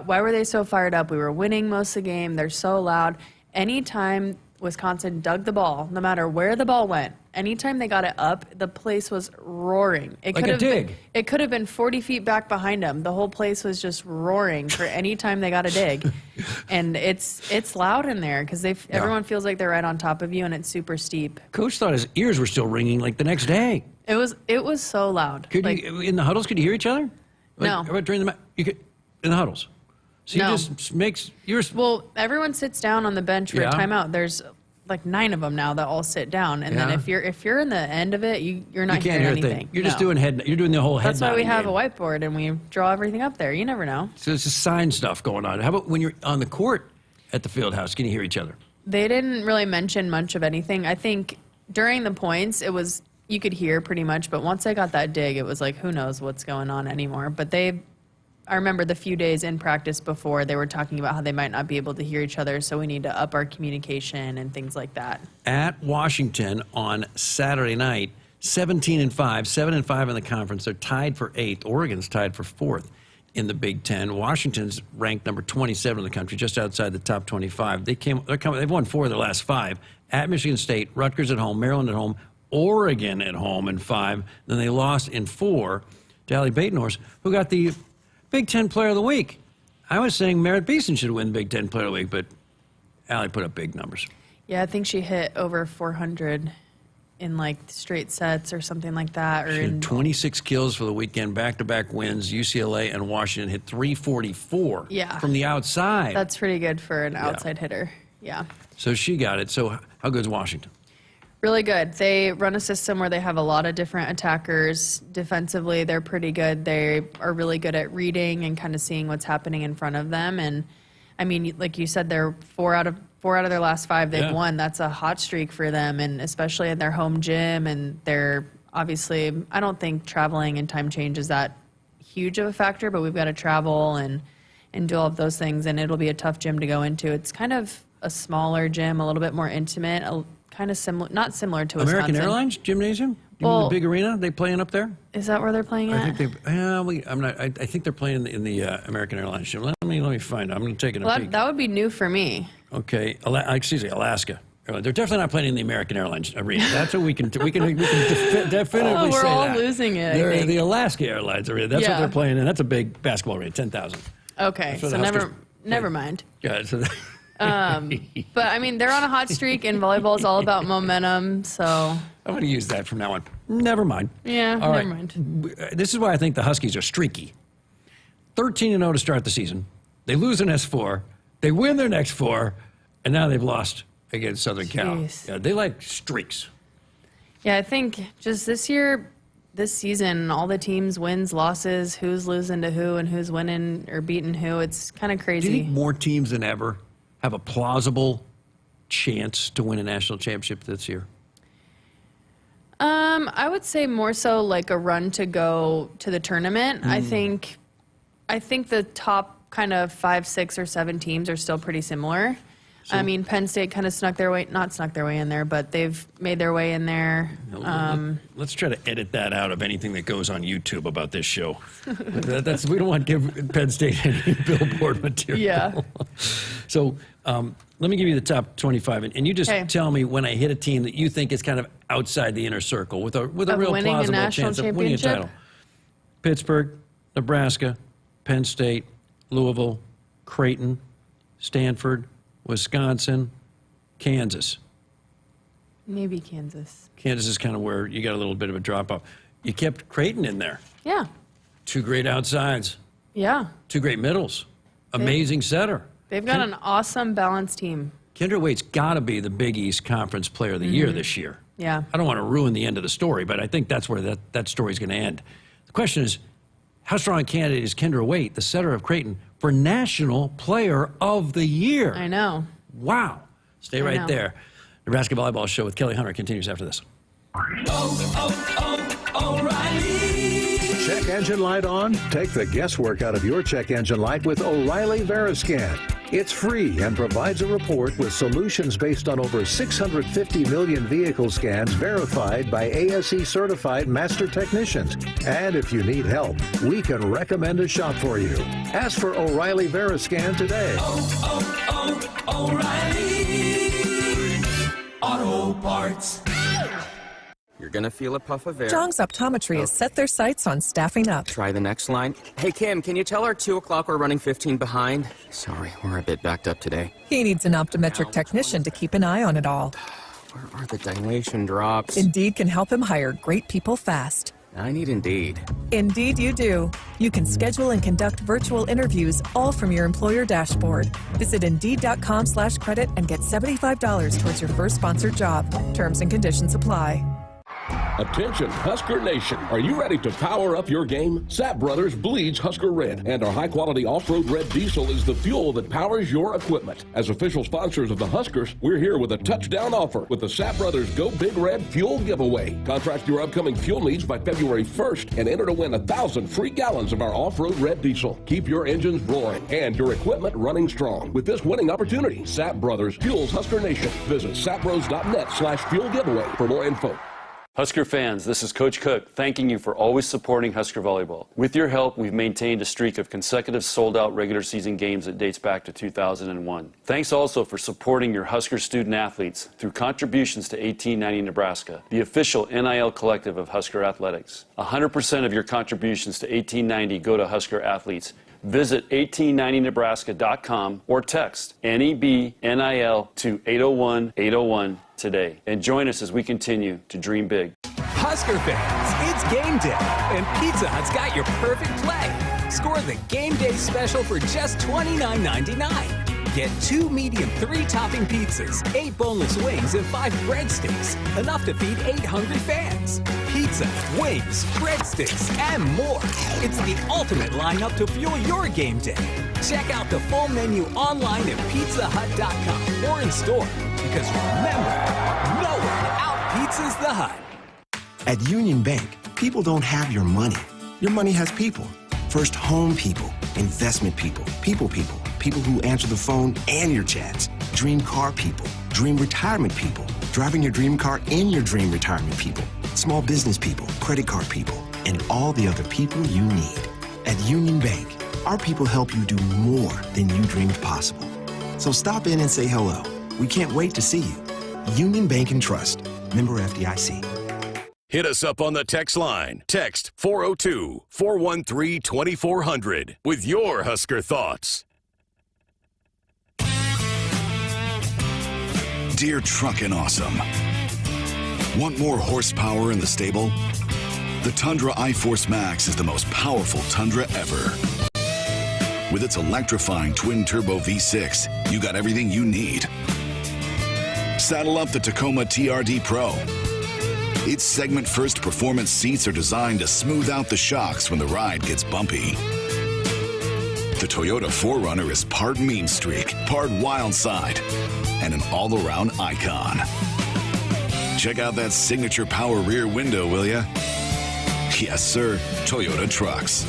why were they so fired up? We were winning most of the game. They're so loud. Anytime Wisconsin dug the ball, no matter where the ball went. Anytime they got it up, the place was roaring. It Like could a have dig. It could have been 40 feet back behind them. The whole place was just roaring for any time they got a dig. And it's loud in there because everyone feels like they're right on top of you, and it's super steep. Coach thought his ears were still ringing like the next day. It was so loud. Could you, in the huddles, could you hear each other? No. How about during the you could in the huddles? So No. you just makes yours. Well, everyone sits down on the bench for Yeah. a timeout. There's like 9 of them now that all sit down, and then Yeah. if you're in the end of it, you're not You can't hearing hear a anything. thing. You're just No. doing You're doing the whole head. That's why we nodding have game. a whiteboard and we draw everything up there. You never know. So it's just sign stuff going on. How about when you're on the court at the field house? Can you hear each other? They didn't really mention much of anything. I think during the points, you could hear pretty much, but once I got that dig, it was like, who knows what's going on anymore. But I remember the few days in practice before, they were talking about how they might not be able to hear each other, so we need to up our communication and things like that. At Washington on Saturday night, 17-5, 7-5 in the conference. They're tied for 8th. Oregon's tied for 4th in the Big Ten. Washington's ranked number 27 in the country, just outside the top 25. They've won 4 of their last 5. At Michigan State, Rutgers at home, Maryland at home, Oregon at home in 5. Then they lost in 4 to Allie Batenhorst, who got the Big Ten Player of the Week. I was saying Merritt Beeson should win Big Ten Player of the Week, but Allie put up big numbers. Yeah, I think she hit over 400 in like straight sets or something like that. She had 26 kills for the weekend, back-to-back wins. UCLA and Washington hit 344 from the outside. That's pretty good for an outside hitter. Yeah. So she got it. So how good's Washington? Really good. They run a system where they have a lot of different attackers. Defensively, they're pretty good. They are really good at reading and kind of seeing what's happening in front of them. And I mean, like you said, they're 4 out of their last 5 they've won. That's a hot streak for them, and especially in their home gym. And they're obviously, I don't think traveling and time change is that huge of a factor, but we've got to travel and do all of those things, and it'll be a tough gym to go into. It's kind of a smaller gym, a little bit more intimate, kind of similar, not similar to Wisconsin. American Airlines Gymnasium? Well, the big arena? They playing up there? Is that where they're playing at? I think I think they're playing in the American Airlines gym. Let me find out. I'm going to take it a peek. That would be new for me. Okay, Alaska. They're definitely not playing in the American Airlines arena. That's what we can definitely say that. We're all losing it. They're I think. the Alaska Airlines arena. That's what they're playing in. That's a big basketball arena, 10,000. Okay, so never mind. Yeah. So but I mean, they're on a hot streak, and volleyball is all about momentum. So I'm going to use that from now on. Never mind. Yeah, all never right. mind. This is why I think the Huskies are streaky. 13-0 to start the season. They lose their next 4. They win their next 4, and now they've lost against Southern Cal. Yeah, they like streaks. Yeah, I think just this season, all the teams, wins, losses, who's losing to who, and who's winning or beating who. It's kind of crazy. Do you think more teams than ever have a plausible chance to win a national championship this year? I would say more so like a run to go to the tournament. I think the top kind of 5, 6, or 7 teams are still pretty similar. I mean, Penn State kind of not snuck their way in there, but they've made their way in there. Let's try to edit that out of anything that goes on YouTube about this show. We don't want to give Penn State any billboard material. Yeah. So let me give you the top 25, and you just tell me when I hit a team that you think is kind of outside the inner circle with a real plausible chance of winning a title. Pittsburgh, Nebraska, Penn State, Louisville, Creighton, Stanford, Wisconsin, Kansas. Maybe Kansas. Kansas is kind of where you got a little bit of a drop-off. You kept Creighton in there. Yeah. 2 great outsides. Yeah. 2 great middles. Amazing setter. They've got an awesome balanced team. Kendra Waite's got to be the Big East Conference Player of the Year this year. Yeah. I don't want to ruin the end of the story, but I think that's where that story's going to end. The question is, how strong a candidate is Kendra Waite, the setter of Creighton, for National Player of the Year? I know. Wow. Stay right there. Nebraska Volleyball Show with Kelly Hunter continues after this. O'Reilly. Check engine light on? Take the guesswork out of your check engine light with O'Reilly Veriscan. It's free and provides a report with solutions based on over 650 million vehicle scans verified by ASE certified master technicians. And if you need help, we can recommend a shop for you. Ask for O'Reilly Veriscan today. O'Reilly. Auto Parts. You're gonna feel a puff of air. Jong's Optometry has set their sights on staffing up. Try the next line. Hey, Kim, can you tell our 2 o'clock we're running 15 behind? Sorry, we're a bit backed up today. He needs an optometric technician to keep an eye on it all. Where are the dilation drops? Indeed can help him hire great people fast. I need Indeed. Indeed you do. You can schedule and conduct virtual interviews all from your employer dashboard. Visit Indeed.com/credit and get $75 towards your first sponsored job. Terms and conditions apply. Attention, Husker Nation. Are you ready to power up your game? Sapp Brothers bleeds Husker Red, and our high-quality off-road red diesel is the fuel that powers your equipment. As official sponsors of the Huskers, we're here with a touchdown offer with the Sapp Brothers Go Big Red Fuel Giveaway. Contract your upcoming fuel needs by February 1st and enter to win 1,000 free gallons of our off-road red diesel. Keep your engines roaring and your equipment running strong. With this winning opportunity, Sapp Brothers fuels Husker Nation. Visit sappbros.net/fuel giveaway for more info. Husker fans, this is Coach Cook thanking you for always supporting Husker volleyball. With your help, we've maintained a streak of consecutive sold-out regular season games that dates back to 2001. Thanks also for supporting your Husker student athletes through contributions to 1890 Nebraska, the official NIL collective of Husker Athletics. 100% of your contributions to 1890 go to Husker athletes. Visit 1890nebraska.com or text NEB-NIL to 801-801 today. And join us as we continue to dream big. Husker fans, it's game day, and Pizza Hut's got your perfect play. Score the game day special for just $29.99. Get 2 medium 3-topping pizzas, 8 boneless wings, and 5 breadsticks. Enough to feed 8 hungry fans. Pizza, wings, breadsticks, and more. It's the ultimate lineup to fuel your game day. Check out the full menu online at pizzahut.com or in store. Because remember, no one out-pizzas the Hut. At Union Bank, people don't have your money. Your money has people. First home people, investment people, people who answer the phone and your chats, dream car people, dream retirement people, driving your dream car in your dream retirement people, small business people, credit card people, and all the other people you need. At Union Bank, our people help you do more than you dreamed possible. So stop in and say hello. We can't wait to see you. Union Bank and Trust. Member FDIC. Hit us up on the text line. Text 402-413-2400 with your Husker thoughts. Dear Truckin' Awesome. Want more horsepower in the stable? The Tundra iForce Max is the most powerful Tundra ever. With its electrifying twin-turbo V6, you got everything you need. Saddle up the Tacoma TRD Pro. Its segment-first performance seats are designed to smooth out the shocks when the ride gets bumpy. The Toyota 4Runner is part mean streak, part wild side, and an all-around icon. Check out that signature power rear window, will ya? Yes, sir, Toyota trucks.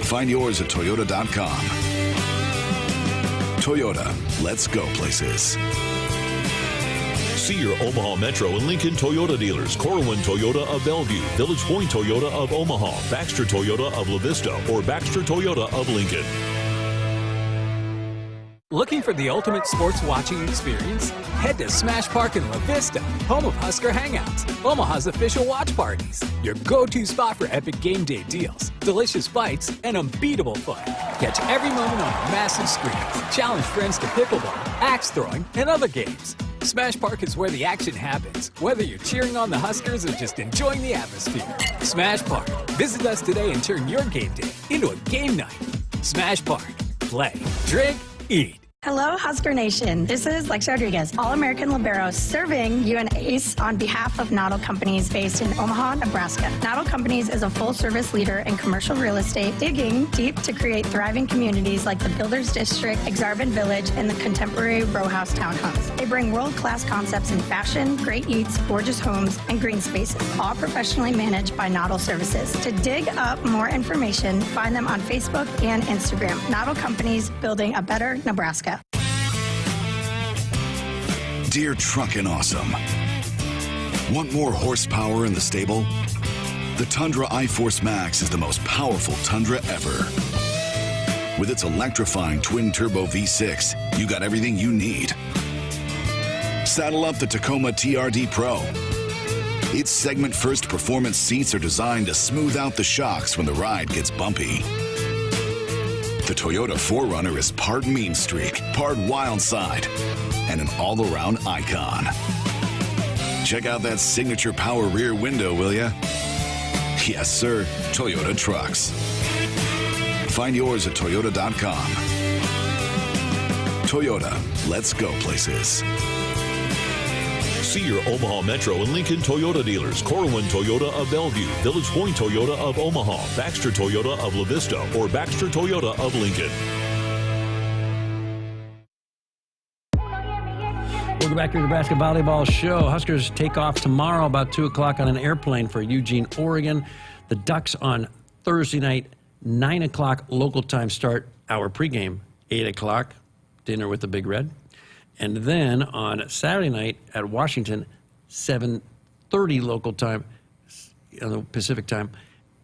Find yours at Toyota.com. Toyota, let's go places. See your Omaha Metro and Lincoln Toyota dealers. Corwin Toyota of Bellevue, Village Point Toyota of Omaha, Baxter Toyota of La Vista, or Baxter Toyota of Lincoln. Looking for the ultimate sports watching experience? Head to Smash Park in La Vista, home of Husker Hangouts, Omaha's official watch parties. Your go-to spot for epic game day deals, delicious bites, and unbeatable fun. Catch every moment on massive screens. Challenge friends to pickleball, axe throwing, and other games. Smash Park is where the action happens, whether you're cheering on the Huskers or just enjoying the atmosphere. Smash Park. Visit us today and turn your game day into a game night. Smash Park. Play, drink, eat. Hello, Husker Nation. This is Lexi Rodriguez, All-American Libero, serving you an ace on behalf of Noddle Companies based in Omaha, Nebraska. Noddle Companies is a full-service leader in commercial real estate, digging deep to create thriving communities like the Builders District, Exarban Village, and the contemporary row house townhomes. They bring world-class concepts in fashion, great eats, gorgeous homes, and green spaces, all professionally managed by Noddle Services. To dig up more information, find them on Facebook and Instagram. Noddle Companies, building a better Nebraska. Dear Truckin' Awesome. Want more horsepower in the stable? The Tundra iForce Max is the most powerful Tundra ever. With its electrifying twin-turbo V6, you got everything you need. Saddle up the Tacoma TRD Pro. Its segment-first performance seats are designed to smooth out the shocks when the ride gets bumpy. The Toyota 4Runner is part mean streak, part wild side, and an all-around icon. Check out that signature power rear window, will ya? Yes, sir. Toyota trucks. Find yours at toyota.com. Toyota, let's go places. See your Omaha Metro and Lincoln Toyota dealers. Corwin Toyota of Bellevue, Village Point Toyota of Omaha, Baxter Toyota of La Vista, or Baxter Toyota of Lincoln. Welcome back to the Nebraska Volleyball Show. Huskers take off tomorrow about 2 o'clock on an airplane for Eugene, Oregon. The Ducks on Thursday night, 9 o'clock local time start. Our pregame, 8 o'clock, dinner with the Big Red. And then on Saturday night at Washington, 7:30 local time, Pacific time,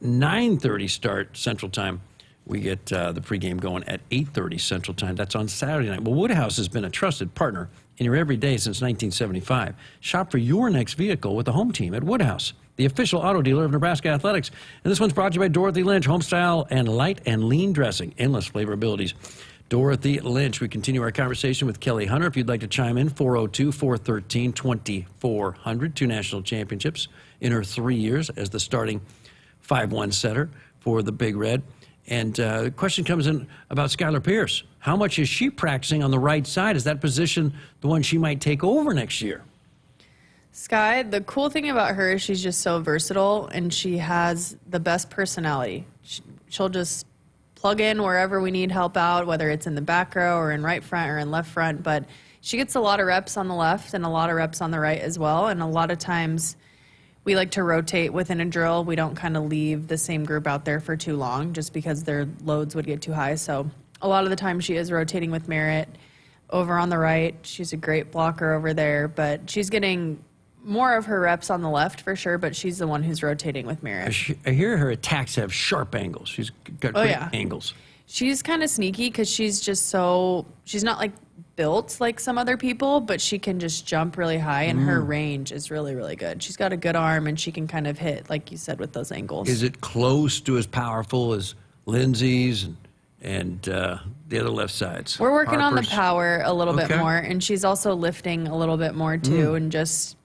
9:30 start Central time. We get the pregame going at 8:30 Central time. That's on Saturday night. Well, Woodhouse has been a trusted partner in your everyday since 1975. Shop for your next vehicle with the home team at Woodhouse, the official auto dealer of Nebraska Athletics. And this one's brought to you by Dorothy Lynch, homestyle and light and lean dressing, endless flavor abilities. Dorothy Lynch. We continue our conversation with Kelly Hunter. If you'd like to chime in, 402-413-2400, 2 national championships in her 3 years as the starting 5-1 setter for the Big Red. And the question comes in about Skylar Pierce. How much is she practicing on the right side? Is that position the one she might take over next year? Sky, the cool thing about her is she's just so versatile, and she has the best personality. She'll just plug in wherever we need help out, whether it's in the back row or in right front or in left front. But she gets a lot of reps on the left and a lot of reps on the right as well. And a lot of times we like to rotate within a drill. We don't kind of leave the same group out there for too long just because their loads would get too high. So a lot of the time she is rotating with Merritt over on the right. She's a great blocker over there, but she's getting more of her reps on the left for sure, but she's the one who's rotating with Merritt. I hear her attacks have sharp angles. She's got great angles. She's kind of sneaky because she's just she's not like built like some other people, but she can just jump really high, and her range is really, really good. She's got a good arm, and she can kind of hit, like you said, with those angles. Is it close to as powerful as Lindsay's and the other left sides? We're working on the power a little bit more, and she's also lifting a little bit more too, and just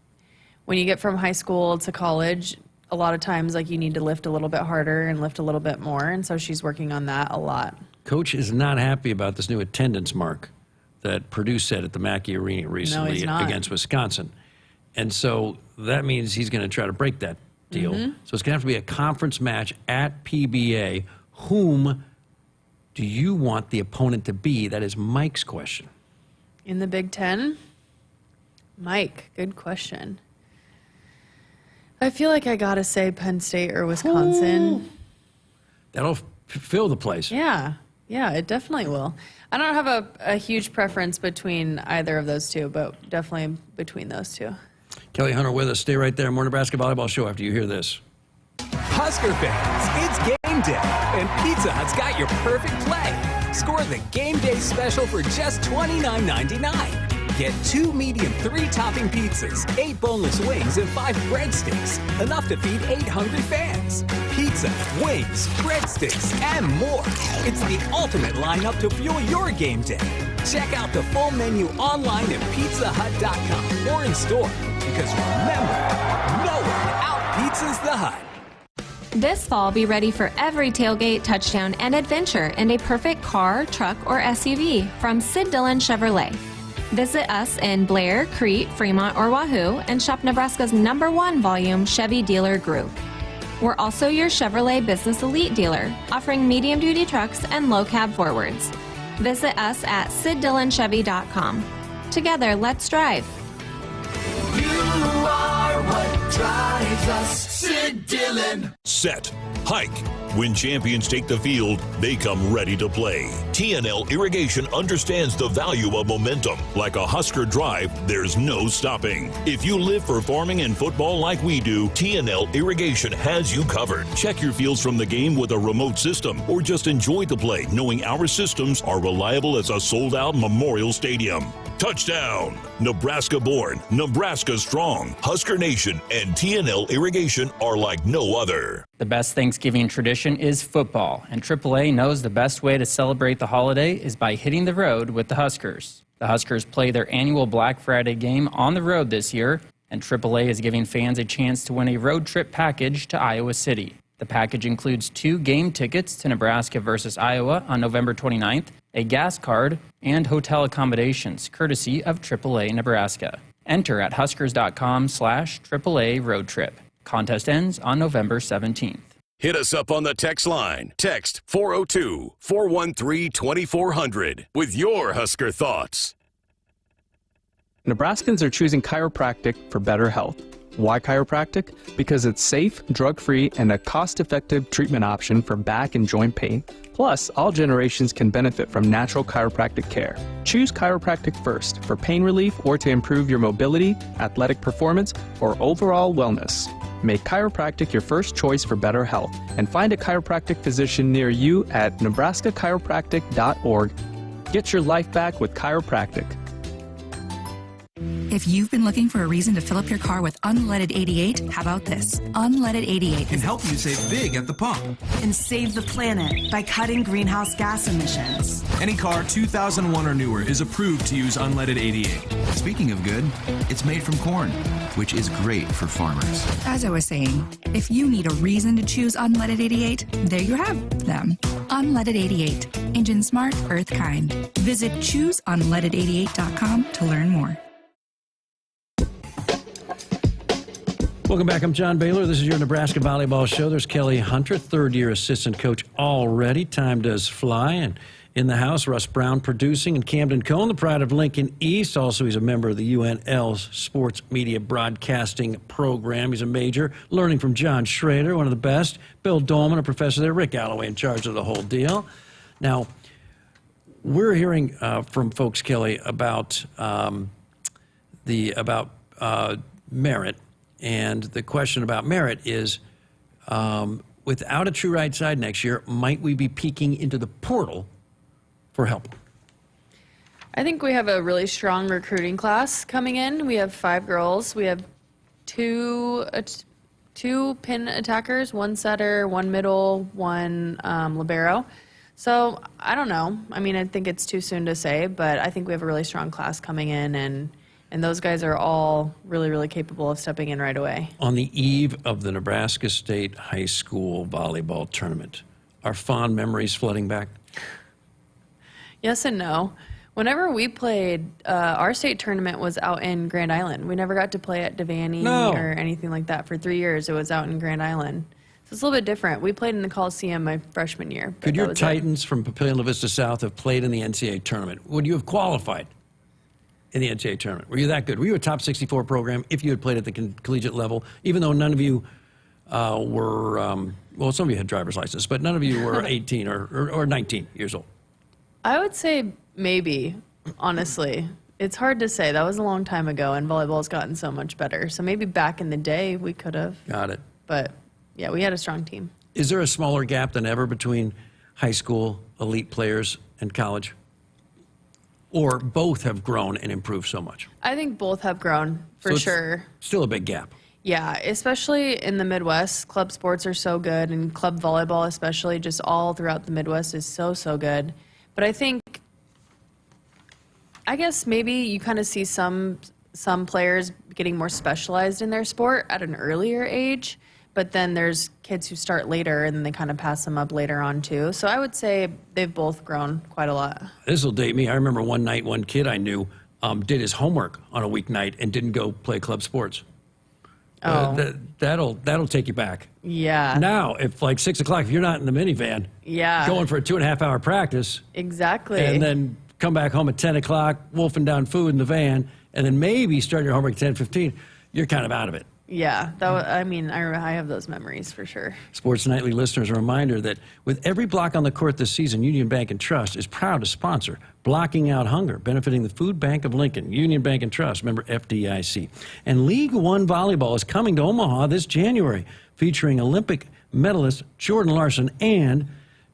when you get from high school to college, a lot of times like you need to lift a little bit harder and lift a little bit more, and so she's working on that a lot. Coach is not happy about this new attendance mark that Purdue set at the Mackey Arena recently against Wisconsin. And so that means he's going to try to break that deal. So it's going to have to be a conference match at PBA. Whom do you want the opponent to be? That is Mike's question. In the Big Ten? Mike, good question. I feel like I got to say Penn State or Wisconsin. Ooh. That'll fill the place. Yeah, it definitely will. I don't have a huge preference between either of those two, but definitely between those two. Kelly Hunter with us. Stay right there. More Nebraska Volleyball Show after you hear this. Husker fans, it's game day, and Pizza Hut's got your perfect play. Score the game day special for just $29.99. Get 2 medium 3-topping pizzas, 8 boneless wings, and 5 breadsticks. Enough to feed 8 hungry fans. Pizza, wings, breadsticks, and more. It's the ultimate lineup to fuel your game day. Check out the full menu online at pizzahut.com or in store. Because remember, no one out-pizzas the Hut. This fall, be ready for every tailgate, touchdown, and adventure in a perfect car, truck, or SUV from Sid Dillon Chevrolet. Visit us in Blair, Crete, Fremont, or Wahoo and shop Nebraska's #1 volume Chevy dealer group. We're also your Chevrolet Business Elite dealer, offering medium-duty trucks and low-cab forwards. Visit us at SidDillonChevy.com. Together, let's drive. You are what drives us, Sid Dillon. Set. Hike. When champions take the field, they come ready to play. TNL Irrigation understands the value of momentum. Like a Husker drive, there's no stopping. If you live for farming and football like we do, TNL Irrigation has you covered. Check your fields from the game with a remote system, or just enjoy the play knowing our systems are reliable as a sold-out Memorial Stadium. Touchdown! Nebraska born, Nebraska strong. Husker Nation and TNL Irrigation are like no other. The best Thanksgiving tradition is football, and AAA knows the best way to celebrate the holiday is by hitting the road with the Huskers. The Huskers play their annual Black Friday game on the road this year, and AAA is giving fans a chance to win a road trip package to Iowa City. The package includes 2 game tickets to Nebraska versus Iowa on November 29th, a gas card, and hotel accommodations, courtesy of AAA Nebraska. Enter at huskers.com/AAA road trip. Contest ends on November 17th. Hit us up on the text line. Text 402-413-2400 with your Husker thoughts. Nebraskans are choosing chiropractic for better health. Why chiropractic? Because it's safe, drug-free, and a cost-effective treatment option for back and joint pain. Plus, all generations can benefit from natural chiropractic care. Choose chiropractic first for pain relief or to improve your mobility, athletic performance, or overall wellness. Make chiropractic your first choice for better health, and find a chiropractic physician near you at nebraska-chiropractic.org. Get your life back with chiropractic. If you've been looking for a reason to fill up your car with unleaded 88, how about this? Unleaded 88 can help you save big at the pump and save the planet by cutting greenhouse gas emissions. Any car 2001 or newer is approved to use unleaded 88. Speaking of good, it's made from corn, which is great for farmers. As I was saying, if you need a reason to choose unleaded 88, there you have them. Unleaded 88. Engine smart, earth kind. Visit chooseunleaded88.com to learn more. Welcome back. I'm John Baylor. This is your Nebraska Volleyball Show. There's Kelly Hunter, third-year assistant coach already. Time does fly. And in the house, Russ Brown producing, and Camden Cohn, the pride of Lincoln East. Also, he's a member of the UNL's Sports Media Broadcasting Program. He's a major, learning from John Schrader, one of the best. Bill Dolman, a professor there. Rick Alloway in charge of the whole deal. Now, we're hearing from folks, Kelly, about merit. And the question about merit is, without a true right side next year, might we be peeking into the portal for help? I think we have a really strong recruiting class coming in. We have 5 girls. We have two pin attackers, 1 setter, 1 middle, 1 libero. So I don't know. I mean, I think it's too soon to say, but I think we have a really strong class coming in, and those guys are all really, really capable of stepping in right away. On the eve of the Nebraska State High School volleyball tournament, are fond memories flooding back? Yes and no. Whenever we played, our state tournament was out in Grand Island. We never got to play at Devaney or anything like that for 3 years. It was out in Grand Island. So it's a little bit different. We played in the Coliseum my freshman year. Could your Titans from Papillion La Vista South have played in the NCAA tournament? Would you have qualified in the NCAA tournament? Were you that good? Were you a top 64 program if you had played at the collegiate level, even though none of you were, well, some of you had driver's license, but none of you were 18 or 19 years old? I would say maybe, honestly. It's hard to say. That was a long time ago, and volleyball's gotten so much better. So maybe back in the day we could have. Got it. But, yeah, we had a strong team. Is there a smaller gap than ever between high school elite players and college? Or both have grown and improved so much? I think both have grown, for sure. Still a big gap. Yeah, especially in the Midwest. Club sports are so good, and club volleyball especially, just all throughout the Midwest is so, so good. But I guess maybe you kind of see some players getting more specialized in their sport at an earlier age. But then there's kids who start later, and then they kind of pass them up later on, too. So I would say they've both grown quite a lot. This will date me. I remember one night, one kid I knew did his homework on a weeknight and didn't go play club sports. Oh. That'll take you back. Yeah. Now, if like 6 o'clock, if you're not in the minivan, going for a 2.5-hour practice. Exactly. And then come back home at 10 o'clock, wolfing down food in the van, and then maybe start your homework at 10:15, you're kind of out of it. Yeah, I have those memories for sure. Sports Nightly listeners, a reminder that with every block on the court this season, Union Bank and Trust is proud to sponsor Blocking Out Hunger, benefiting the Food Bank of Lincoln. Union Bank and Trust, member FDIC. And League One Volleyball is coming to Omaha this January, featuring Olympic medalist Jordan Larson and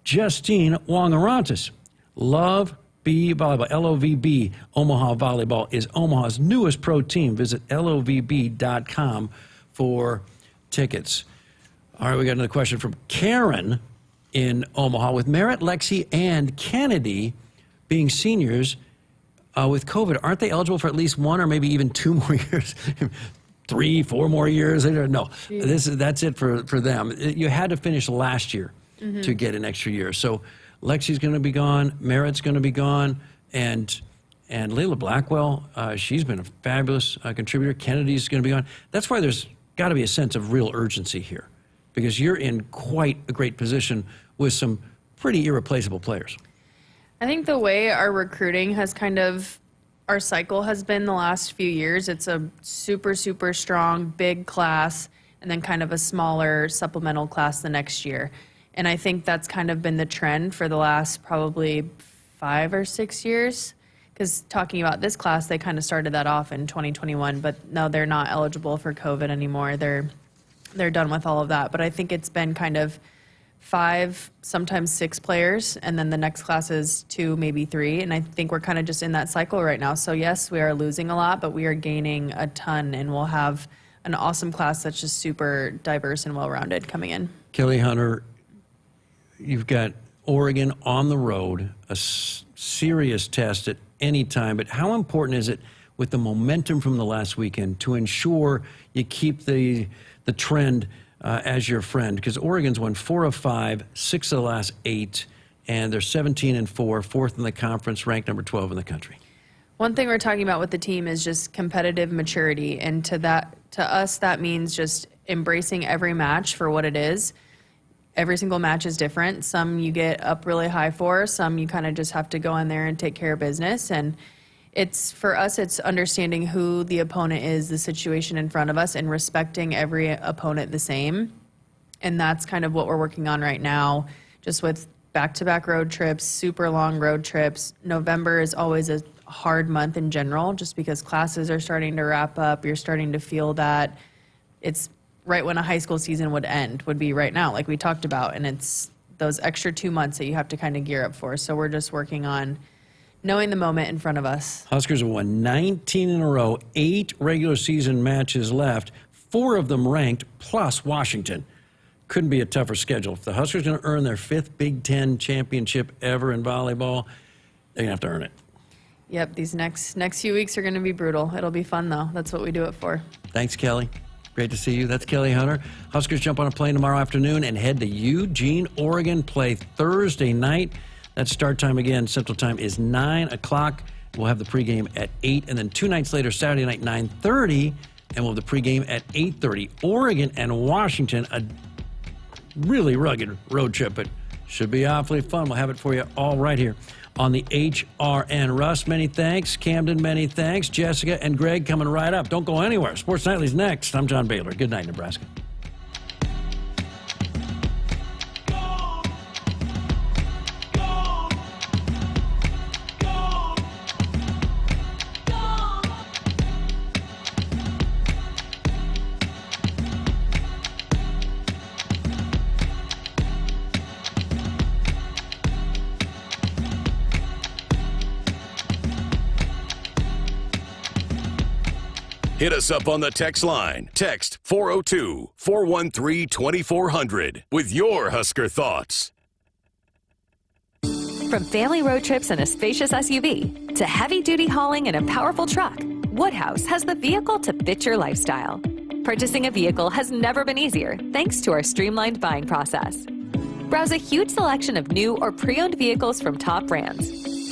Justine Wong-Arantes. Love, Volleyball, LOVB Omaha Volleyball is Omaha's newest pro team. Visit LOVB.com for tickets. All right, we got another question from Karen in Omaha. With Merritt, Lexi, and Kennedy being seniors with COVID, aren't they eligible for at least 1 or maybe even 2 more years? 3, 4 more years? No, that's it for them. You had to finish last year to get an extra year. So Lexi's going to be gone, Merritt's going to be gone, and Layla Blackwell, she's been a fabulous contributor. Kennedy's going to be gone. That's why there's got to be a sense of real urgency here, because you're in quite a great position with some pretty irreplaceable players. I think the way our recruiting has our cycle has been the last few years, it's a super, super strong, big class, and then kind of a smaller supplemental class the next year. And I think that's kind of been the trend for the last probably 5 or 6 years. Because talking about this class, they kind of started that off in 2021, but no, they're not eligible for COVID anymore. They're done with all of that. But I think it's been kind of 5, sometimes 6 players, and then the next class is 2, maybe 3. And I think we're kind of just in that cycle right now. So yes, we are losing a lot, but we are gaining a ton, and we'll have an awesome class that's just super diverse and well-rounded coming in. Kelly Hunter, you've got Oregon on the road, a serious test at any time, but how important is it with the momentum from the last weekend to ensure you keep the trend as your friend? Because Oregon's won 4 of 5, 6 of the last 8, and they're 17-4, 4th in the conference, ranked number 12 in the country. One thing we're talking about with the team is just competitive maturity, and to us that means just embracing every match for what it is. Every single match is different. Some you get up really high for, some you kind of just have to go in there and take care of business. And for us, it's understanding who the opponent is, the situation in front of us, and respecting every opponent the same. And that's kind of what we're working on right now, just with back-to-back road trips, super long road trips. November is always a hard month in general, just because classes are starting to wrap up. You're starting to feel that it's right when a high school season would be right now, like we talked about. And it's those extra 2 months that you have to kind of gear up for. So we're just working on knowing the moment in front of us. Huskers have won 19 in a row, 8 regular season matches left, 4 of them ranked, plus Washington. Couldn't be a tougher schedule. If the Huskers are going to earn their 5th Big Ten championship ever in volleyball, they're going to have to earn it. Yep, these next few weeks are going to be brutal. It'll be fun, though. That's what we do it for. Thanks, Kelly. Great to see you. That's Kelly Hunter. Huskers jump on a plane tomorrow afternoon and head to Eugene, Oregon, play Thursday night. That start time, again, Central Time, is 9 o'clock. We'll have the pregame at 8, and then 2 nights later, Saturday night, 9:30, and we'll have the pregame at 8:30. Oregon and Washington, a really rugged road trip, but should be awfully fun. We'll have it for you all right here on the HRN. Russ, many thanks. Camden, many thanks. Jessica and Greg coming right up. Don't go anywhere. Sports Nightly's next. I'm John Baylor. Good night, Nebraska. Hit us up on the text line. Text 402-413-2400 with your Husker thoughts. From family road trips in a spacious SUV to heavy-duty hauling in a powerful truck, Woodhouse has the vehicle to fit your lifestyle. Purchasing a vehicle has never been easier thanks to our streamlined buying process. Browse a huge selection of new or pre-owned vehicles from top brands.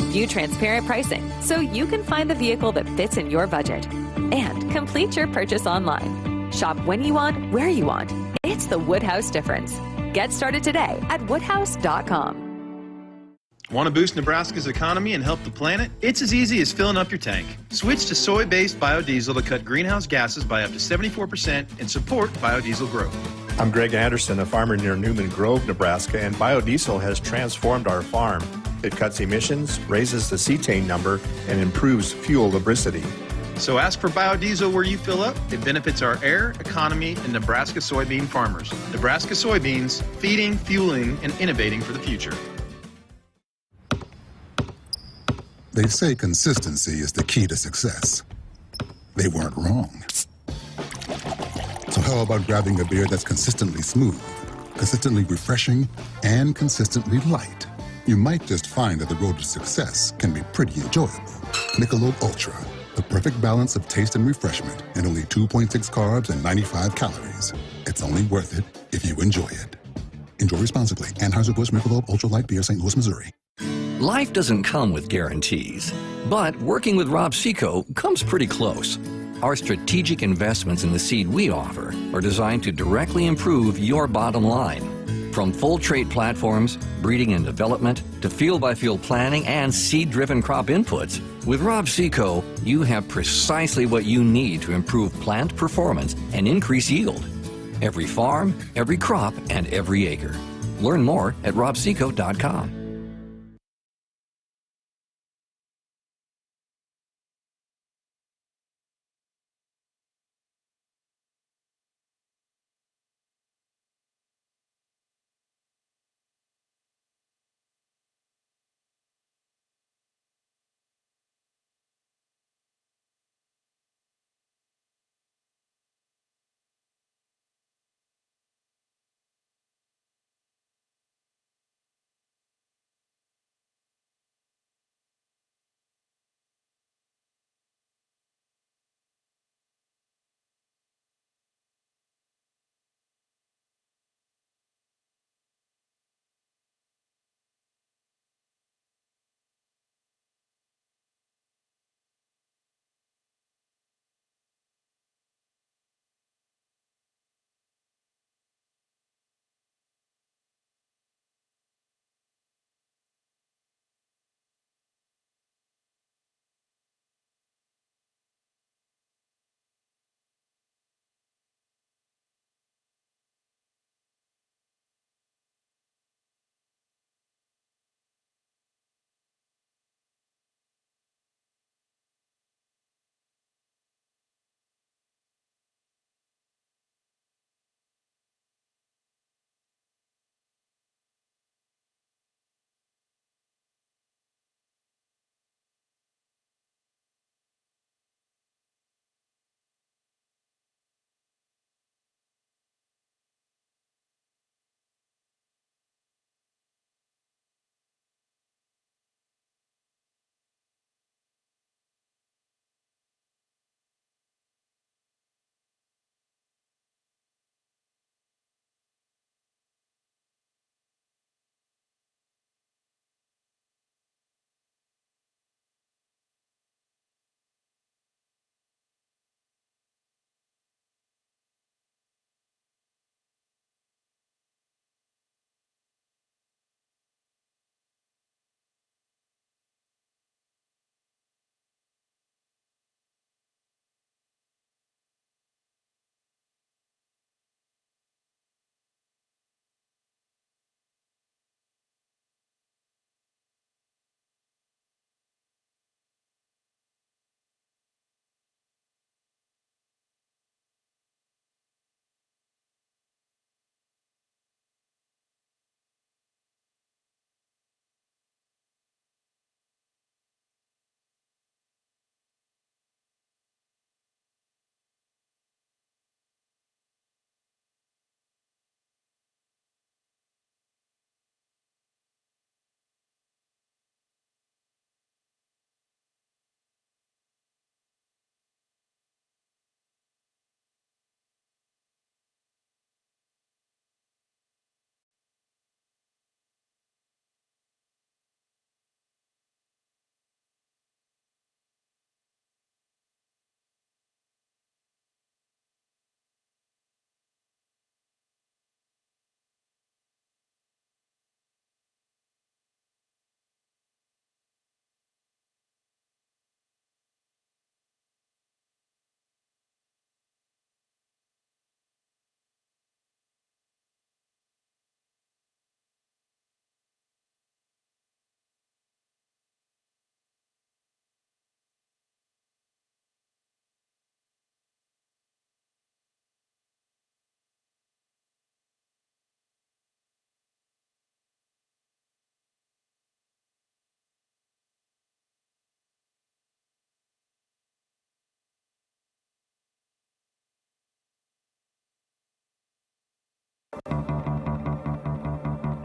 View transparent pricing so you can find the vehicle that fits in your budget. And complete your purchase online. Shop when you want, where you want. It's the Woodhouse difference. Get started today at woodhouse.com. Want to boost Nebraska's economy and help the planet? It's as easy as filling up your tank. Switch to soy-based biodiesel to cut greenhouse gases by up to 74% and support biodiesel growth. I'm Greg Anderson, a farmer near Newman Grove, Nebraska, and biodiesel has transformed our farm. It cuts emissions, raises the cetane number, and improves fuel lubricity. So ask for biodiesel where you fill up. It benefits our air, economy, and Nebraska soybean farmers. Nebraska soybeans, feeding, fueling, and innovating for the future. They say consistency is the key to success. They weren't wrong. So how about grabbing a beer that's consistently smooth, consistently refreshing, and consistently light? You might just find that the road to success can be pretty enjoyable. Michelob Ultra, the perfect balance of taste and refreshment, and only 2.6 carbs and 95 calories. It's only worth it if you enjoy it. Enjoy responsibly. Anheuser-Busch Michelob Ultra Light Beer, St. Louis, Missouri. Life doesn't come with guarantees, but working with Rob Seco comes pretty close. Our strategic investments in the seed we offer are designed to directly improve your bottom line. From full trait platforms, breeding and development, to field-by-field planning and seed-driven crop inputs, with Rob Seco, you have precisely what you need to improve plant performance and increase yield. Every farm, every crop, and every acre. Learn more at robseco.com.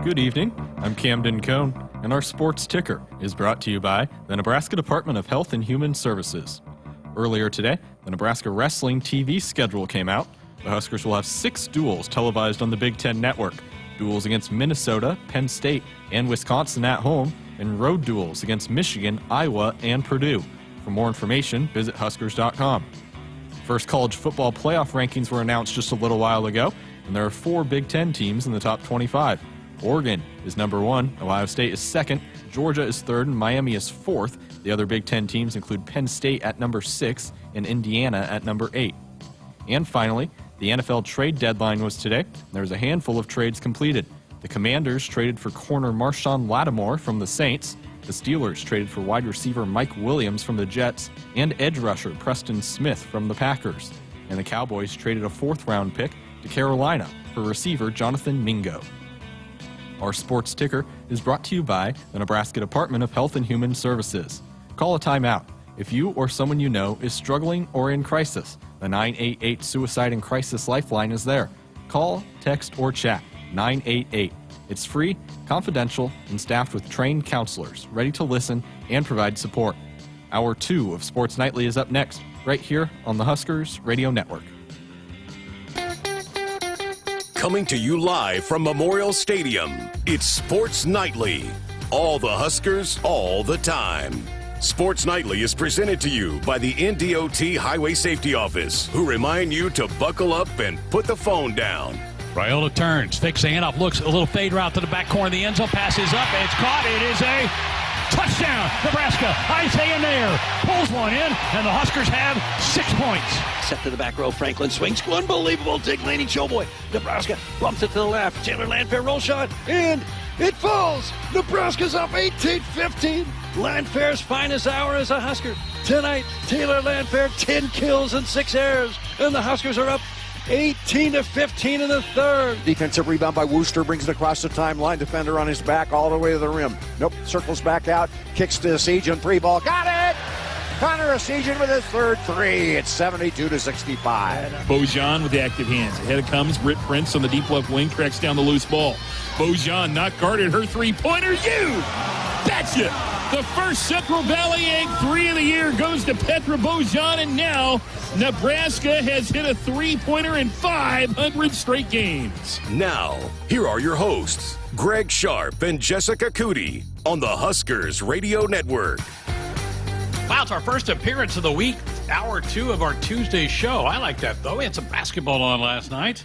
Good evening. I'm Camden Cohn, and our sports ticker is brought to you by the Nebraska Department of Health and Human Services. Earlier today, the Nebraska Wrestling TV schedule came out. The Huskers will have 6 duels televised on the Big Ten Network. Duels against Minnesota, Penn State, and Wisconsin at home, and road duels against Michigan, Iowa, and Purdue. For more information, visit Huskers.com. First college football playoff rankings were announced just a little while ago, and there are 4 Big Ten teams in the top 25. Oregon is number 1, Ohio State is 2nd, Georgia is 3rd, and Miami is 4th. The other Big Ten teams include Penn State at number 6 and Indiana at number 8. And finally, the NFL trade deadline was today. There was a handful of trades completed. The Commanders traded for corner Marshawn Lattimore from the Saints. The Steelers traded for wide receiver Mike Williams from the Jets and edge rusher Preston Smith from the Packers. And the Cowboys traded a 4th-round pick to Carolina for receiver Jonathan Mingo. Our sports ticker is brought to you by the Nebraska Department of Health and Human Services. Call a timeout if you or someone you know is struggling or in crisis. The 988 Suicide and Crisis Lifeline is there. Call, text, or chat 988. It's free, confidential, and staffed with trained counselors ready to listen and provide support. Hour 2 of Sports Nightly is up next, right here on the Huskers Radio Network. Coming to you live from Memorial Stadium, it's Sports Nightly. All the Huskers, all the time. Sports Nightly is presented to you by the NDOT Highway Safety Office, who remind you to buckle up and put the phone down. Raiola turns, fakes the handoff, looks a little fade route to the back corner of the end zone, passes up, and it's caught. It is a touchdown, Nebraska. Isaiah Nair pulls one in, and the Huskers have 6 points. Set to the back row, Franklin swings, unbelievable dig landing, Showboy. Nebraska bumps it to the left, Taylor Landfair roll shot, and it falls. Nebraska's up 18-15. Landfair's finest hour as a Husker. Tonight, Taylor Landfair, 10 kills and 6 errors, and the Huskers are up 18-15 in the third. Defensive rebound by Wooster, brings it across the timeline. Defender on his back all the way to the rim. Nope, circles back out, kicks to Esijan, 3-ball. Got it! Connor Esijan with his third 3. It's 72-65. Bojan with the active hands. Ahead comes Britt Prince on the deep left wing, tracks down the loose ball. Bojan not guarded, her 3-pointer. You betcha! The first Central Valley Egg 3 of the year goes to Petra Bojan, and now Nebraska has hit a 3-pointer in 500 straight games. Now, here are your hosts, Greg Sharpe and Jessica Coody on the Huskers Radio Network. Wow, it's our first appearance of the week, hour 2 of our Tuesday show. I like that, though. We had some basketball on last night,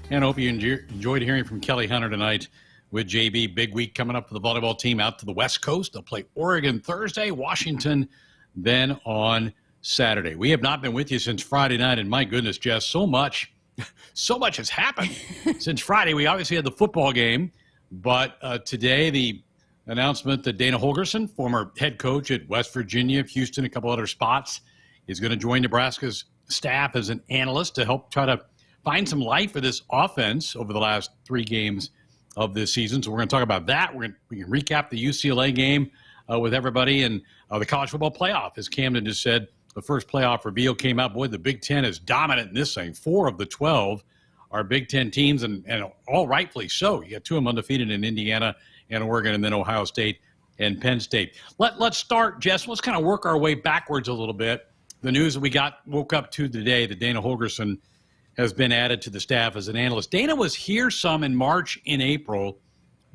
and I hope you enjoyed hearing from Kelly Hunter tonight with JB. Big week coming up for the volleyball team out to the West Coast. They'll play Oregon Thursday, Washington then on Saturday. We have not been with you since Friday night, and my goodness, Jess, so much has happened since Friday. We obviously had the football game, but today the announcement that Dana Holgorsen, former head coach at West Virginia, Houston, a couple other spots, is going to join Nebraska's staff as an analyst to help try to find some life for this offense over the last 3 games of this season. So we're going to talk about that. We can recap the UCLA game with everybody, and the college football playoff. As Camden just said, the first playoff reveal came out. Boy, the Big Ten is dominant in this thing. 4 of the 12 are Big Ten teams, and all rightfully so. You got 2 of them undefeated in Indiana and Oregon, and then Ohio State and Penn State. Let's start, Jess. Let's kind of work our way backwards a little bit. The news that we woke up to today that Dana Holgorsen has been added to the staff as an analyst. Dana was here some in March and April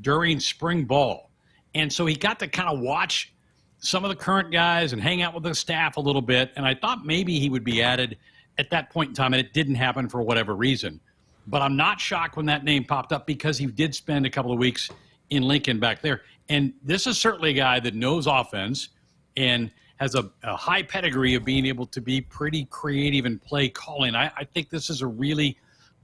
during spring ball, and so he got to kind of watch some of the current guys and hang out with the staff a little bit, and I thought maybe he would be added at that point in time, and it didn't happen for whatever reason. But I'm not shocked when that name popped up because he did spend a couple of weeks in Lincoln back there. And this is certainly a guy that knows offense and has a high pedigree of being able to be pretty creative in play calling. I think this is a really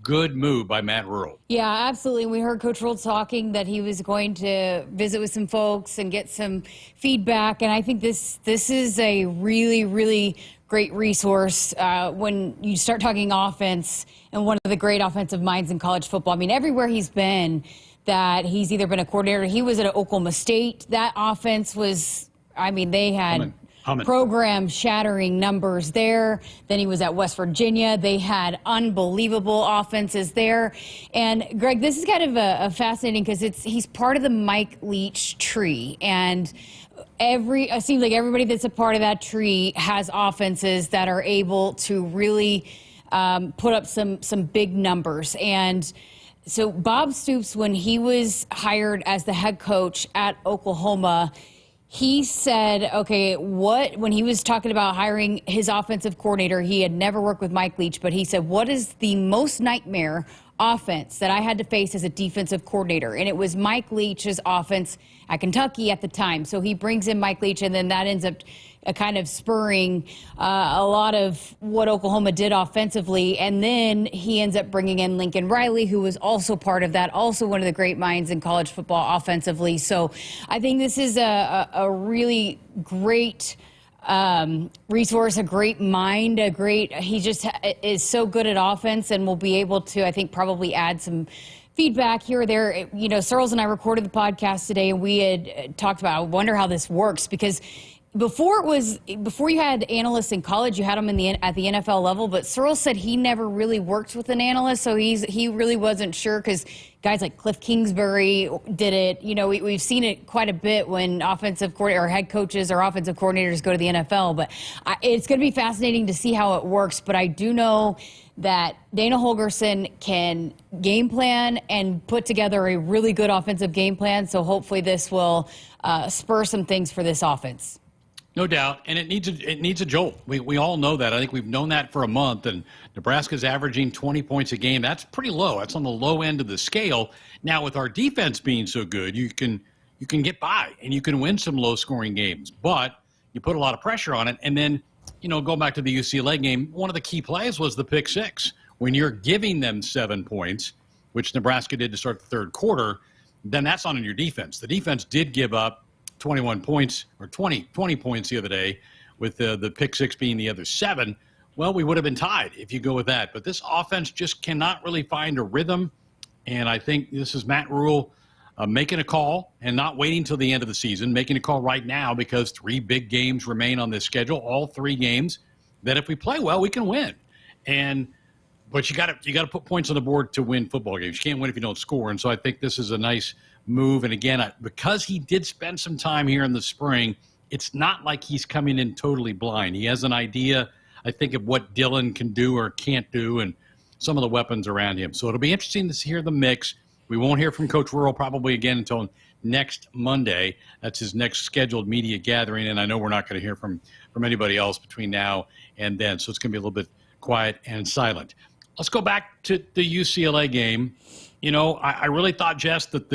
good move by Matt Rhule. Yeah, absolutely. We heard Coach Rhule talking that he was going to visit with some folks and get some feedback. And I think this is a really, really great resource when you start talking offense and one of the great offensive minds in college football. I mean, everywhere he's been, that he's either been a coordinator. He was at Oklahoma State. That offense was, I mean, they had program-shattering numbers there. Then he was at West Virginia. They had unbelievable offenses there. And, Greg, this is kind of a fascinating because he's part of the Mike Leach tree. And it seems like everybody that's a part of that tree has offenses that are able to really put up some big numbers. And so Bob Stoops, when he was hired as the head coach at Oklahoma, he said, okay, when he was talking about hiring his offensive coordinator, he had never worked with Mike Leach, but he said, what is the most nightmare offense that I had to face as a defensive coordinator? And it was Mike Leach's offense at Kentucky at the time. So he brings in Mike Leach, and then that ends up kind of spurring a lot of what Oklahoma did offensively. And then he ends up bringing in Lincoln Riley, who was also part of that, also one of the great minds in college football offensively. So I think this is a really great resource, a great mind, he just is so good at offense and will be able to, I think, probably add some feedback here or there. You know, Searles and I recorded the podcast today, and we had talked about, I wonder how this works, because before you had analysts in college, you had them at the NFL level, but Searles said he never really worked with an analyst, so he really wasn't sure, because guys like Cliff Kingsbury did it. You know, we've seen it quite a bit when offensive coordinator or head coaches or offensive coordinators go to the NFL, but it's going to be fascinating to see how it works. But I do know that Dana Holgorsen can game plan and put together a really good offensive game plan, so hopefully this will spur some things for this offense. No doubt, and it needs a jolt. We all know that. I think we've known that for a month, and Nebraska's averaging 20 points a game. That's pretty low. That's on the low end of the scale. Now, with our defense being so good, you can get by, and you can win some low-scoring games. But you put a lot of pressure on it, and then, you know, going back to the UCLA game, one of the key plays was the pick six. When you're giving them 7 points, which Nebraska did to start the third quarter, then that's on your defense. The defense did give up 21 points or 20 points the other day, with the pick six being the other 7. Well, we would have been tied if you go with that. But this offense just cannot really find a rhythm. And I think this is Matt Rhule making a call and not waiting till the end of the season, making a call right now, because 3 big games remain on this schedule, all 3 games that if we play well, we can win. But you got to put points on the board to win football games. You can't win if you don't score. And so I think this is a nice move. And again, because he did spend some time here in the spring, it's not like he's coming in totally blind. He has an idea, I think, of what Dylan can do or can't do and some of the weapons around him. So it'll be interesting to hear the mix. We won't hear from Coach Rhule probably again until next Monday. That's his next scheduled media gathering, and I know we're not going to hear from anybody else between now and then. So it's going to be a little bit quiet and silent. Let's go back to the UCLA game. You know, I really thought, Jess, that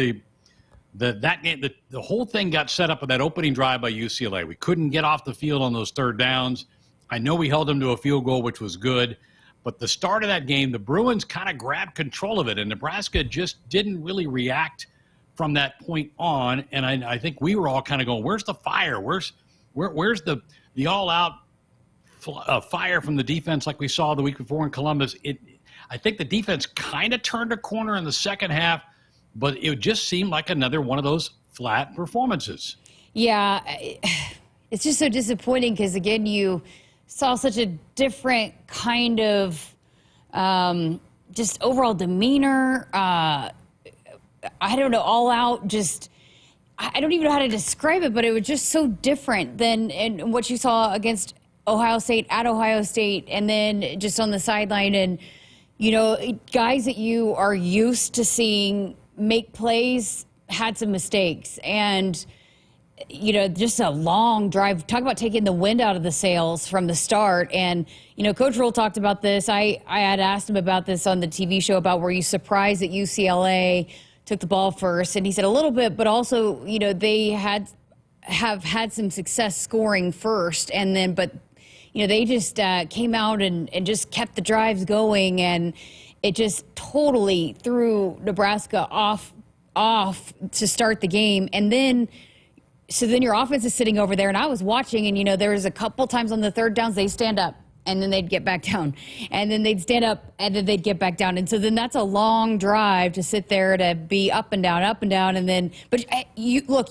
that game, the whole thing got set up with that opening drive by UCLA. We couldn't get off the field on those third downs. I know we held them to a field goal, which was good. But the start of that game, the Bruins kind of grabbed control of it, and Nebraska just didn't really react from that point on. And I think we were all kind of going, where's the fire? Where's the all-out fire from the defense like we saw the week before in Columbus? I think the defense kind of turned a corner in the second half, but it just seemed like another one of those flat performances. Yeah, it's just so disappointing because, again, you saw such a different kind of just overall demeanor. I don't know, all out, just I don't even know how to describe it, but it was just so different than what you saw against Ohio State, at Ohio State, and then just on the sideline. And, you know, guys that you are used to seeing make plays had some mistakes. And, you know, just a long drive. Talk about taking the wind out of the sails from the start. And, you know, Coach Rhule talked about this. I had asked him about this on the TV show about were you surprised that UCLA took the ball first? And he said a little bit, but also, you know, they have had some success scoring first. And then, but, you know, they just came out and just kept the drives going. And it just totally threw Nebraska off to start the game. And then, so then your offense is sitting over there, and I was watching, and, you know, there was a couple times on the third downs they stand up, and then they'd get back down, and then they'd stand up, and then they'd get back down. And so then that's a long drive to sit there to be up and down, and then, but you look,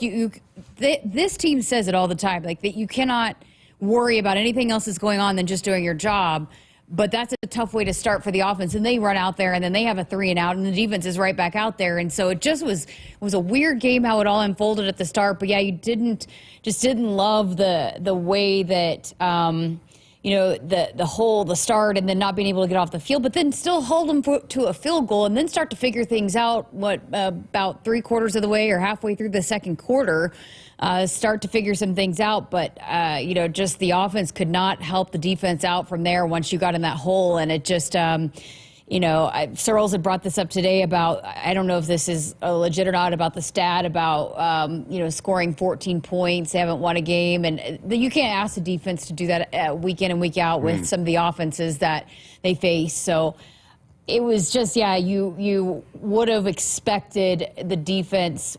this team says it all the time, like that you cannot worry about anything else that's going on than just doing your job. But that's a tough way to start for the offense. And they run out there, and then they have a 3 and out, and the defense is right back out there. And so it just was a weird game how it all unfolded at the start. But yeah, you didn't love the way that the start and then not being able to get off the field, but then still hold them to a field goal and then start to figure things out. About 3/4 of the way or halfway through the second quarter, start to figure some things out. But, just the offense could not help the defense out from there once you got in that hole. And it just, Searles had brought this up today about, I don't know if this is legit or not, about the stat about, scoring 14 points. They haven't won a game. And you can't ask the defense to do that week in and week out with some of the offenses that they face. So it was just, you would have expected the defense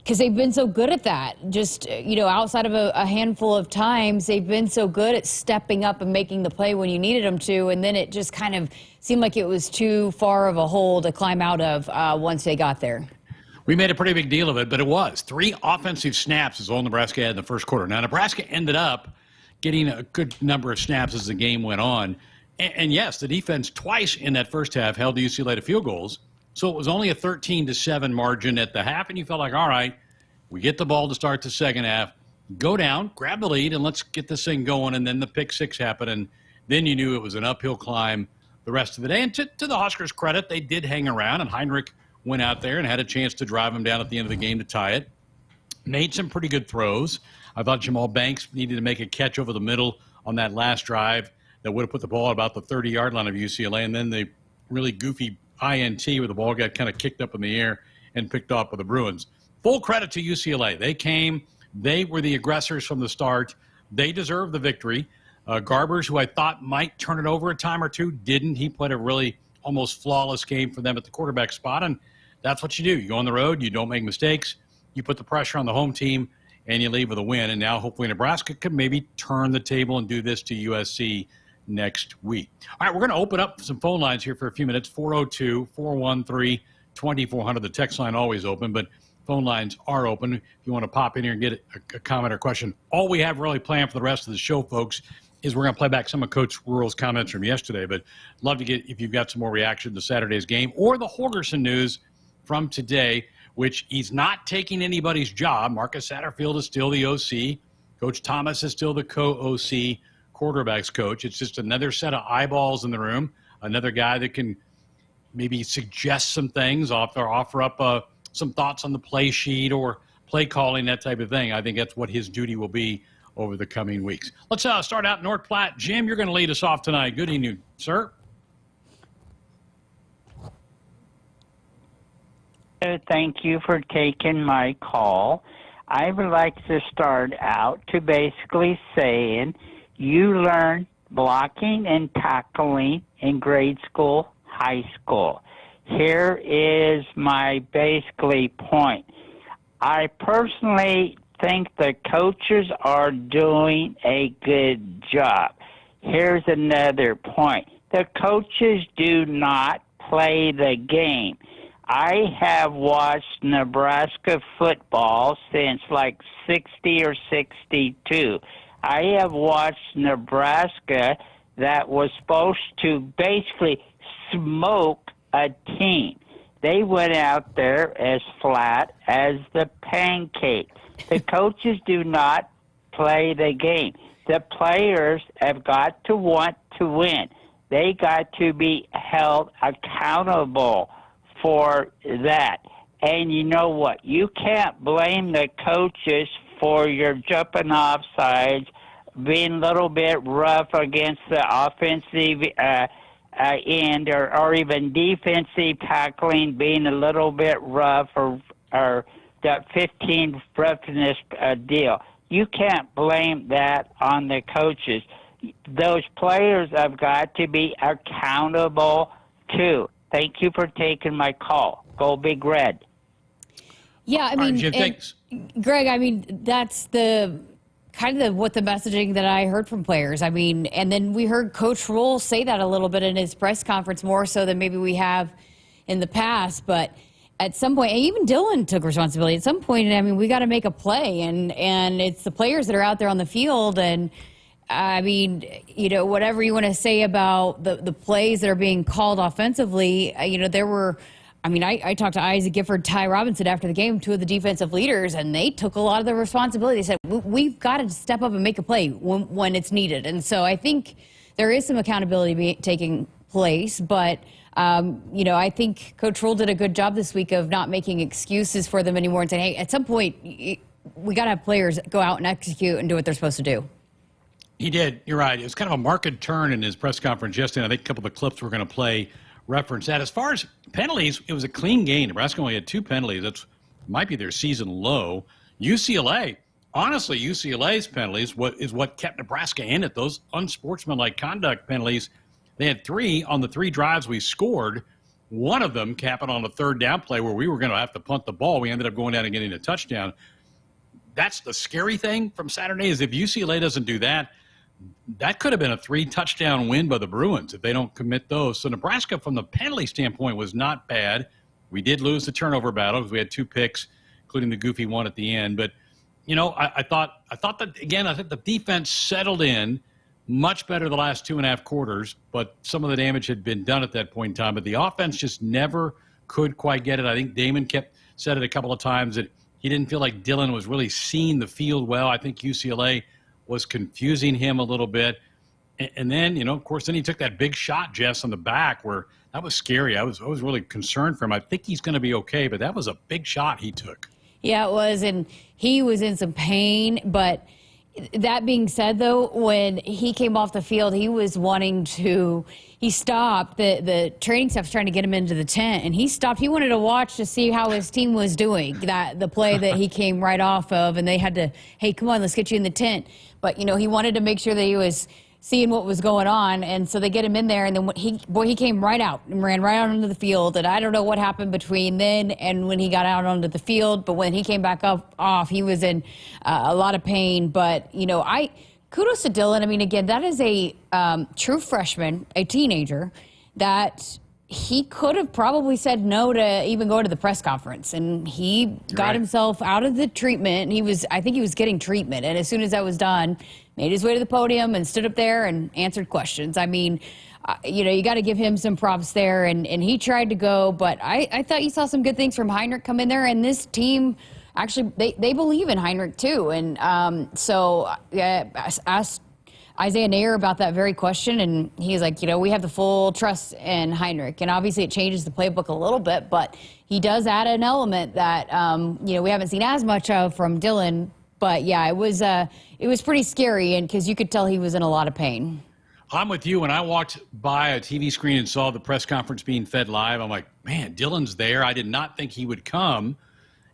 because they've been so good at that. Just, outside of a handful of times, they've been so good at stepping up and making the play when you needed them to. And then it just kind of seemed like it was too far of a hole to climb out of once they got there. We made a pretty big deal of it, but it was 3 offensive snaps is all Nebraska had in the first quarter. Now, Nebraska ended up getting a good number of snaps as the game went on. And yes, the defense twice in that first half held UCLA to field goals. So it was only a 13-7 margin at the half, and you felt like, all right, we get the ball to start the second half, go down, grab the lead, and let's get this thing going. And then the pick 6 happened, and then you knew it was an uphill climb the rest of the day. And to the Huskers' credit, they did hang around, and Heinrich went out there and had a chance to drive them down at the end of the game to tie it. Made some pretty good throws. I thought Jamal Banks needed to make a catch over the middle on that last drive that would have put the ball at about the 30-yard line of UCLA, and then the really goofy INT where the ball got kind of kicked up in the air and picked off by the Bruins. Full credit to UCLA. They came. They were the aggressors from the start. They deserved the victory. Garbers, who I thought might turn it over a time or two, didn't. He played a really almost flawless game for them at the quarterback spot, and that's what you do. You go on the road. You don't make mistakes. You put the pressure on the home team, and you leave with a win. And now hopefully Nebraska could maybe turn the table and do this to USC next week. All right, we're going to open up some phone lines here for a few minutes. 402-413-2400. The text line always open, but phone lines are open if you want to pop in here and get a comment or question. All we have really planned for the rest of the show, folks, is we're going to play back some of Coach Rhule's comments from yesterday, but love to get if you've got some more reaction to Saturday's game or the Holgorsen news from today, which he's not taking anybody's job. Marcus Satterfield is still the OC. Coach Thomas is still the co-OC. Quarterback's coach. It's just another set of eyeballs in the room, another guy that can maybe suggest some things, offer up some thoughts on the play sheet or play calling, that type of thing. I think that's what his duty will be over the coming weeks. Let's start out in North Platte. Jim, you're going to lead us off tonight. Good evening, sir. Thank you for taking my call. I would like to start out to basically saying you learn blocking and tackling in grade school, high school. Here is my basically point. I personally think the coaches are doing a good job. Here's another point. The coaches do not play the game. I have watched Nebraska football since like 60 or 62. I have watched Nebraska that was supposed to basically smoke a team. They went out there as flat as the pancake. The coaches do not play the game. The players have got to want to win. They got to be held accountable for that. And you know what? You can't blame the coaches for your jumping off sides, being a little bit rough against the offensive end or even defensive tackling, being a little bit rough or that 15 roughness deal. You can't blame that on the coaches. Those players have got to be accountable too. Thank you for taking my call. Go Big Red. Yeah, I mean, Jim, thanks. Greg, I mean, that's the kind of what the messaging that I heard from players. I mean, and then we heard Coach Rhule say that a little bit in his press conference, more so than maybe we have in the past. But at some point, and even Dylan took responsibility. At some point, I mean, we got to make a play, and it's the players that are out there on the field. And I mean, you know, whatever you want to say about the plays that are being called offensively, you know, there were. I mean, I talked to Isaac Gifford, Ty Robinson after the game, two of the defensive leaders, and they took a lot of the responsibility. They said, we've got to step up and make a play when it's needed. And so I think there is some accountability taking place, but you know, I think Coach Rhule did a good job this week of not making excuses for them anymore and saying, hey, at some point, we got to have players go out and execute and do what they're supposed to do. He did. You're right. It was kind of a marked turn in his press conference yesterday. I think a couple of the clips we're going to play reference that. As far as penalties, it was a clean game. Nebraska only had 2 penalties. That might be their season low. UCLA, honestly, UCLA's penalties is what kept Nebraska in it. Those unsportsmanlike conduct penalties, they had 3 on the 3 drives we scored. One of them capping on a 3rd down play where we were going to have to punt the ball. We ended up going down and getting a touchdown. That's the scary thing from Saturday is if UCLA doesn't do that, that could have been a 3-touchdown win by the Bruins if they don't commit those. So Nebraska, from the penalty standpoint, was not bad. We did lose the turnover battle because we had 2 picks, including the goofy one at the end. But, you know, I thought that, again, I think the defense settled in much better the last 2.5 quarters, but some of the damage had been done at that point in time. But the offense just never could quite get it. I think Damon said it a couple of times that he didn't feel like Dylan was really seeing the field well. I think UCLA was confusing him a little bit. And then, you know, of course, then he took that big shot, Jess, on the back where that was scary. I was really concerned for him. I think he's going to be okay, but that was a big shot he took. Yeah, it was, and he was in some pain. But that being said, though, when he came off the field, he was wanting to – he stopped. The training staff's trying to get him into the tent, and he stopped. He wanted to watch to see how his team was doing, the play that he came right off of, and they had to, hey, come on, let's get you in the tent. But, you know, he wanted to make sure that he was seeing what was going on, and so they get him in there, and then he came right out and ran right out onto the field, and I don't know what happened between then and when he got out onto the field, but when he came back off, he was in a lot of pain. But, you know, kudos to Dylan. I mean, again, that is a true freshman, a teenager, that he could have probably said no to even go to the press conference, and he got himself out of the treatment. I think he was getting treatment, and as soon as that was done, made his way to the podium and stood up there and answered questions. I mean, you know, you got to give him some props there, and he tried to go, but I thought you saw some good things from Heinrich come in there, and this team actually, they believe in Heinrich too, and so asked Isaiah Nair about that very question, and he's like, you know, we have the full trust in Heinrich, and obviously it changes the playbook a little bit, but he does add an element that, you know, we haven't seen as much of from Dylan. But yeah, it was pretty scary, and because you could tell he was in a lot of pain. I'm with you. When I walked by a TV screen and saw the press conference being fed live, I'm like, man, Dylan's there. I did not think he would come,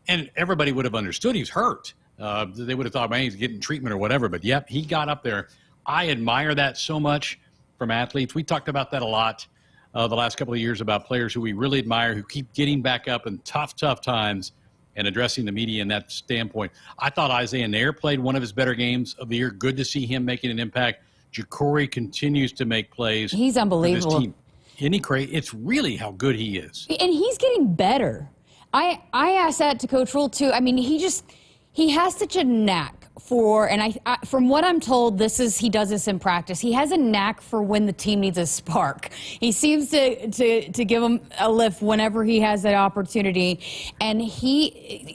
and everybody would have understood he's hurt. They would have thought, man, he's getting treatment or whatever. But yep, he got up there. I admire that so much from athletes. We talked about that a lot the last couple of years about players who we really admire, who keep getting back up in tough times and addressing the media in that standpoint. I thought Isaiah Nair played one of his better games of the year. Good to see him making an impact. Ja'Cory continues to make plays. He's unbelievable. Isn't he crazy? It's really how good he is. And he's getting better. I asked that to Coach Rhule, too. I mean, he has such a knack for, and I from what I'm told, he does this in practice. He has a knack for when the team needs a spark. He seems to give him a lift whenever he has that opportunity. And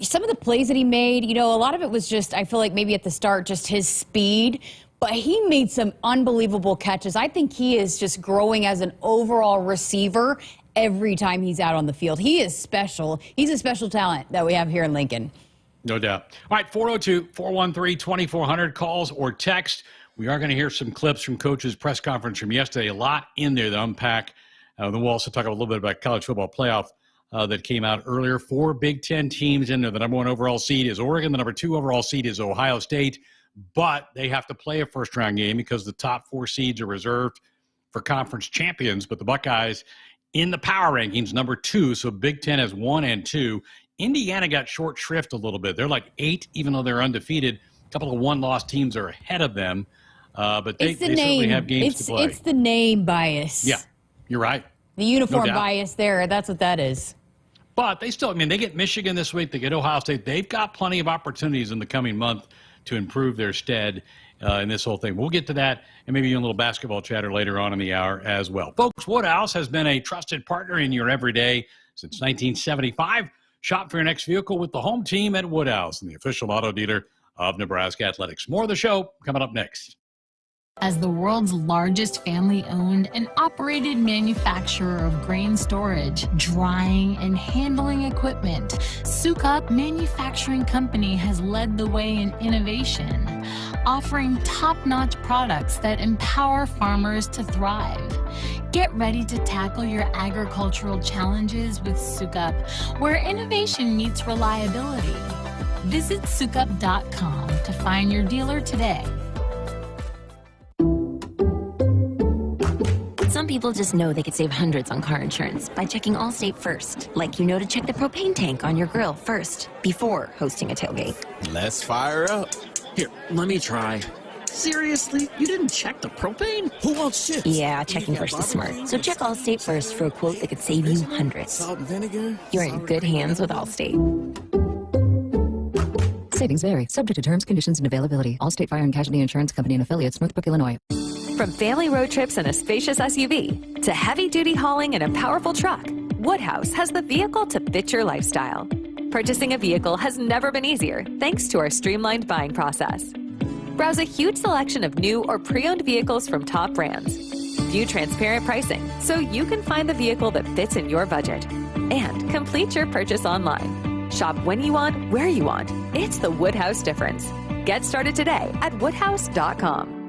some of the plays that he made, you know, a lot of it was just, I feel like maybe at the start, just his speed. But he made some unbelievable catches. I think he is just growing as an overall receiver every time he's out on the field. He is special. He's a special talent that we have here in Lincoln. No doubt. All right, 402-413-2400, calls or text. We are going to hear some clips from Coach's press conference from yesterday. A lot in there to unpack. Then we'll also talk a little bit about college football playoff that came out earlier. 4 Big Ten teams in there. The number 1 overall seed is Oregon. The number 2 overall seed is Ohio State. But they have to play a first-round game because the top 4 seeds are reserved for conference champions. But the Buckeyes in the power rankings, number 2, so Big Ten has 1 and 2. Indiana got short shrift a little bit. They're like 8, even though they're undefeated. A couple of one-loss teams are ahead of them. But they certainly have games to play. It's the name bias. Yeah, you're right. The uniform bias there, that's what that is. But they still, they get Michigan this week. They get Ohio State. They've got plenty of opportunities in the coming month to improve their stead in this whole thing. We'll get to that and maybe a little basketball chatter later on in the hour as well. Folks, Woodhouse has been a trusted partner in your everyday since 1975. Shop for your next vehicle with the home team at Woodhouse and the official auto dealer of Nebraska Athletics. More of the show coming up next. As the world's largest family-owned and operated manufacturer of grain storage, drying, and handling equipment, Sukup Manufacturing Company has led the way in innovation, offering top-notch products that empower farmers to thrive. Get ready to tackle your agricultural challenges with Sukup, where innovation meets reliability. Visit sukup.com to find your dealer today. Some people just know they could save hundreds on car insurance by checking Allstate first. Like you know to check the propane tank on your grill first, before hosting a tailgate. Let's fire up. Here, let me try. Seriously? You didn't check the propane? Who wants chips? Yeah, checking first is smart. So check Allstate first for a quote that could save you hundreds. Salt and vinegar? You're in good hands with Allstate. Savings vary. Subject to terms, conditions, and availability. Allstate Fire and Casualty Insurance Company and Affiliates, Northbrook, Illinois. From family road trips in a spacious SUV to heavy-duty hauling in a powerful truck, Woodhouse has the vehicle to fit your lifestyle. Purchasing a vehicle has never been easier thanks to our streamlined buying process. Browse a huge selection of new or pre-owned vehicles from top brands. View transparent pricing so you can find the vehicle that fits in your budget. And complete your purchase online. Shop when you want, where you want. It's the Woodhouse difference. Get started today at woodhouse.com.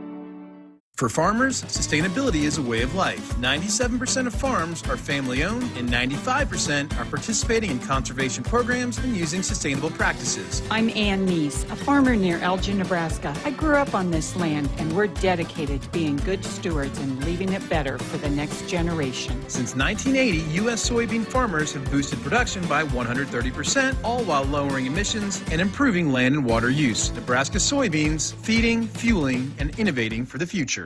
For farmers, sustainability is a way of life. 97% of farms are family-owned and 95% are participating in conservation programs and using sustainable practices. I'm Ann Neese, a farmer near Elgin, Nebraska. I grew up on this land, and we're dedicated to being good stewards and leaving it better for the next generation. Since 1980, U.S. soybean farmers have boosted production by 130%, all while lowering emissions and improving land and water use. Nebraska soybeans, feeding, fueling, and innovating for the future.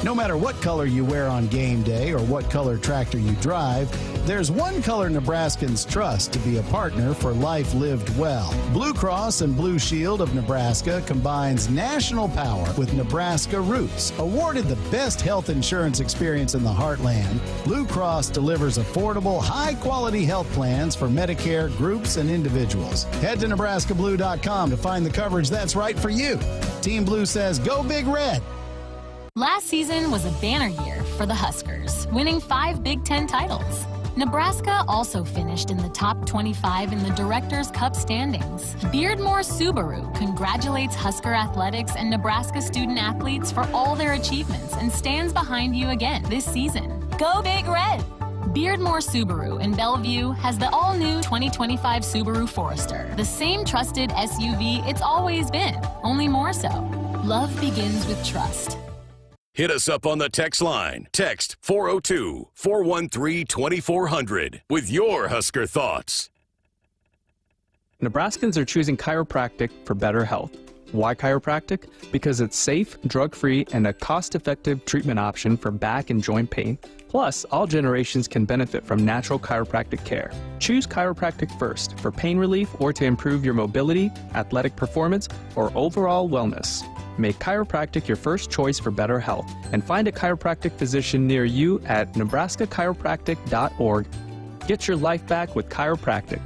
No matter what color you wear on game day or what color tractor you drive, there's one color Nebraskans trust to be a partner for life lived well. Blue Cross and Blue Shield of Nebraska combines national power with Nebraska roots. Awarded the best health insurance experience in the heartland, Blue Cross delivers affordable, high-quality health plans for Medicare groups and individuals. Head to nebraskablue.com to find the coverage that's right for you. Team Blue says, go Big Red. Last season was a banner year for the Huskers, winning 5 Big Ten titles. Nebraska also finished in the top 25 in the Directors' Cup standings. Beardmore Subaru congratulates Husker Athletics and Nebraska student athletes for all their achievements and stands behind you again this season. Go Big Red! Beardmore Subaru in Bellevue has the all-new 2025 Subaru Forester, the same trusted SUV it's always been, only more so. Love begins with trust. Hit us up on the text line. Text 402-413-2400 with your Husker thoughts. Nebraskans are choosing chiropractic for better health. Why chiropractic? Because it's safe, drug-free, and a cost-effective treatment option for back and joint pain. Plus, all generations can benefit from natural chiropractic care. Choose chiropractic first for pain relief or to improve your mobility, athletic performance, or overall wellness. Make chiropractic your first choice for better health and find a chiropractic physician near you at nebraska-chiropractic.org. Get your life back with chiropractic.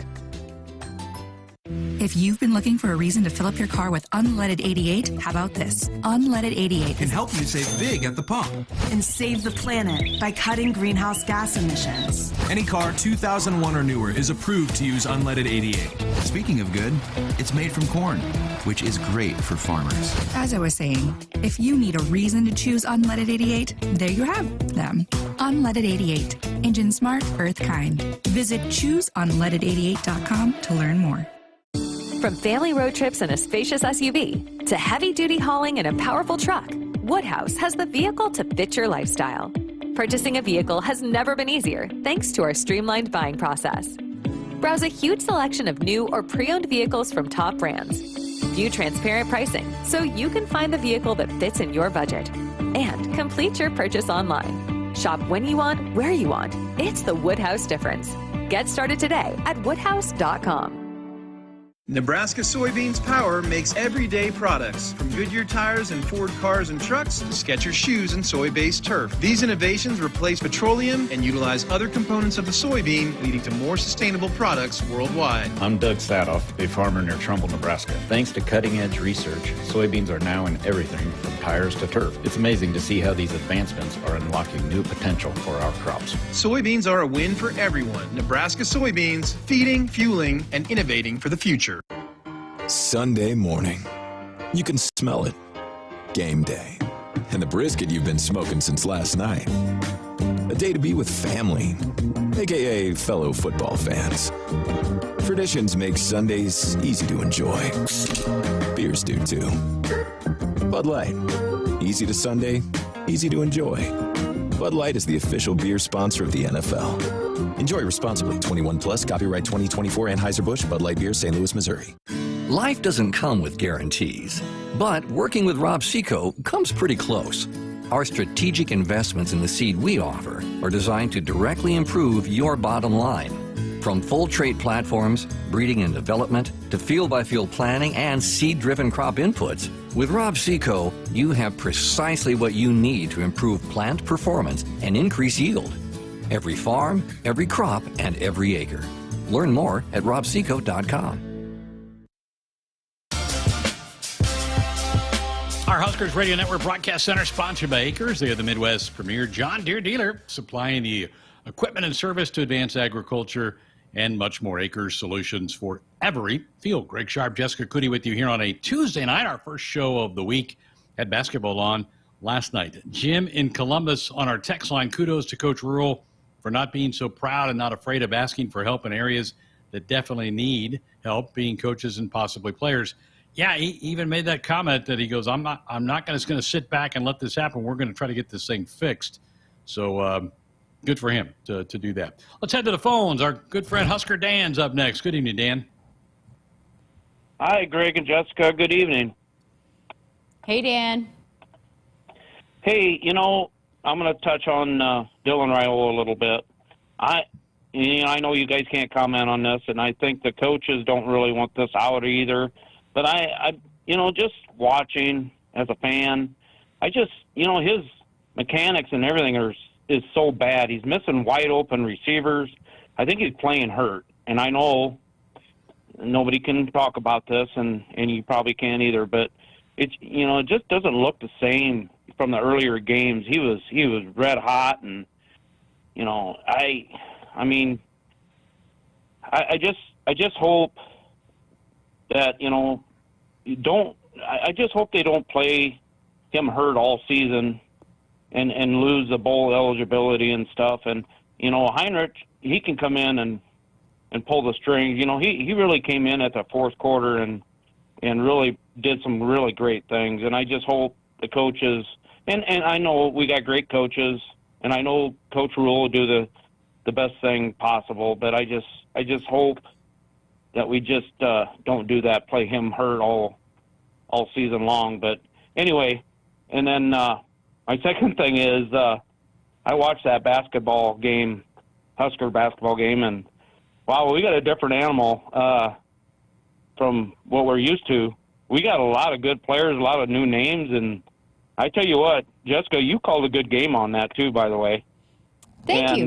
If you've been looking for a reason to fill up your car with unleaded 88, how about this? Unleaded 88 can help you save big at the pump. And save the planet by cutting greenhouse gas emissions. Any car 2001 or newer is approved to use unleaded 88. Speaking of good, it's made from corn, which is great for farmers. As I was saying, if you need a reason to choose unleaded 88, there you have them. Unleaded 88. Engine smart, earth kind. Visit chooseunleaded88.com to learn more. From family road trips in a spacious SUV to heavy-duty hauling in a powerful truck, Woodhouse has the vehicle to fit your lifestyle. Purchasing a vehicle has never been easier thanks to our streamlined buying process. Browse a huge selection of new or pre-owned vehicles from top brands. View transparent pricing so you can find the vehicle that fits in your budget. And complete your purchase online. Shop when you want, where you want. It's the Woodhouse difference. Get started today at woodhouse.com. Nebraska Soybeans Power makes everyday products, from Goodyear tires and Ford cars and trucks to Skechers shoes and soy-based turf. These innovations replace petroleum and utilize other components of the soybean, leading to more sustainable products worldwide. I'm Doug Sadoff, a farmer near Trumbull, Nebraska. Thanks to cutting-edge research, soybeans are now in everything from tires to turf. It's amazing to see how these advancements are unlocking new potential for our crops. Soybeans are a win for everyone. Nebraska Soybeans, feeding, fueling, and innovating for the future. Sunday morning. You can smell it. Game day. And the brisket you've been smoking since last night. A day to be with family, aka fellow football fans. Traditions make Sundays easy to enjoy. Beers do too. Bud Light. Easy to Sunday, easy to enjoy. Bud Light is the official beer sponsor of the NFL. Enjoy responsibly. 21 plus. Copyright 2024 Anheuser-Busch Bud Light Beer, St. Louis, Missouri. Life doesn't come with guarantees, but working with Rob Seco comes pretty close. Our strategic investments in the seed we offer are designed to directly improve your bottom line. From full trait platforms, breeding and development, to field-by-field planning and seed-driven crop inputs, with Rob Seco, you have precisely what you need to improve plant performance and increase yield. Every farm, every crop, and every acre. Learn more at robseco.com. Our Huskers Radio Network Broadcast Center, sponsored by Akrs. They are the Midwest's premier John Deere dealer, supplying the equipment and service to advance agriculture and much more. Akrs solutions for every field. Greg Sharpe, Jessica Coody with you here on a Tuesday night, our first show of the week. Had basketball on last night. Jim in Columbus on our text line. Kudos to Coach Rhule for not being so proud and not afraid of asking for help in areas that definitely need help, being coaches and possibly players. Yeah, he even made that comment that he goes, I'm not going to sit back and let this happen. We're going to try to get this thing fixed. So good for him to do that. Let's head to the phones. Our good friend Husker Dan's up next. Good evening, Dan. Hi, Greg and Jessica. Good evening. Hey, Dan. Hey, I'm going to touch on Dylan Rhule a little bit. I know you guys can't comment on this, and I think the coaches don't really want this out either. But I just watching as a fan, his mechanics and everything is so bad. He's missing wide open receivers. I think he's playing hurt. And I know nobody can talk about this, and you probably can't either. But it just doesn't look the same from the earlier games. He was red hot, and I just hope that I just hope they don't play him hurt all season and lose the bowl eligibility and stuff. And Heinrich, he can come in and pull the strings. He really came in at the fourth quarter and really did some really great things. And I just hope the coaches and I know we got great coaches, and I know Coach Rhule will do the best thing possible. But I just hope that we just don't do that, play him hurt all season long. But anyway, and then my second thing is I watched that basketball game, Husker basketball game, and wow, we got a different animal from what we're used to. We got a lot of good players, a lot of new names, and I tell you what, Jessica, you called a good game on that too, by the way. Thank you.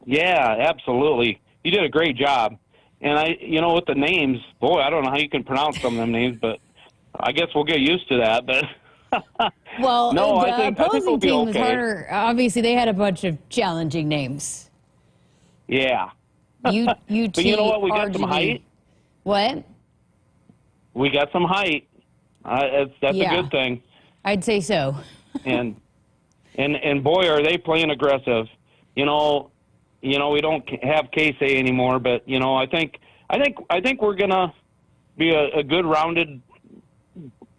Yeah, absolutely. You did a great job. And with the names, boy, I don't know how you can pronounce some of them names, but I guess we'll get used to that. But well, no, the I think opposing we'll be team okay. was harder. Obviously, they had a bunch of challenging names. Yeah. But you know what? We got some height. What? We got some height. That's a good thing. I'd say so. and boy, are they playing aggressive. We don't have Casey anymore, but I think we're gonna be a good rounded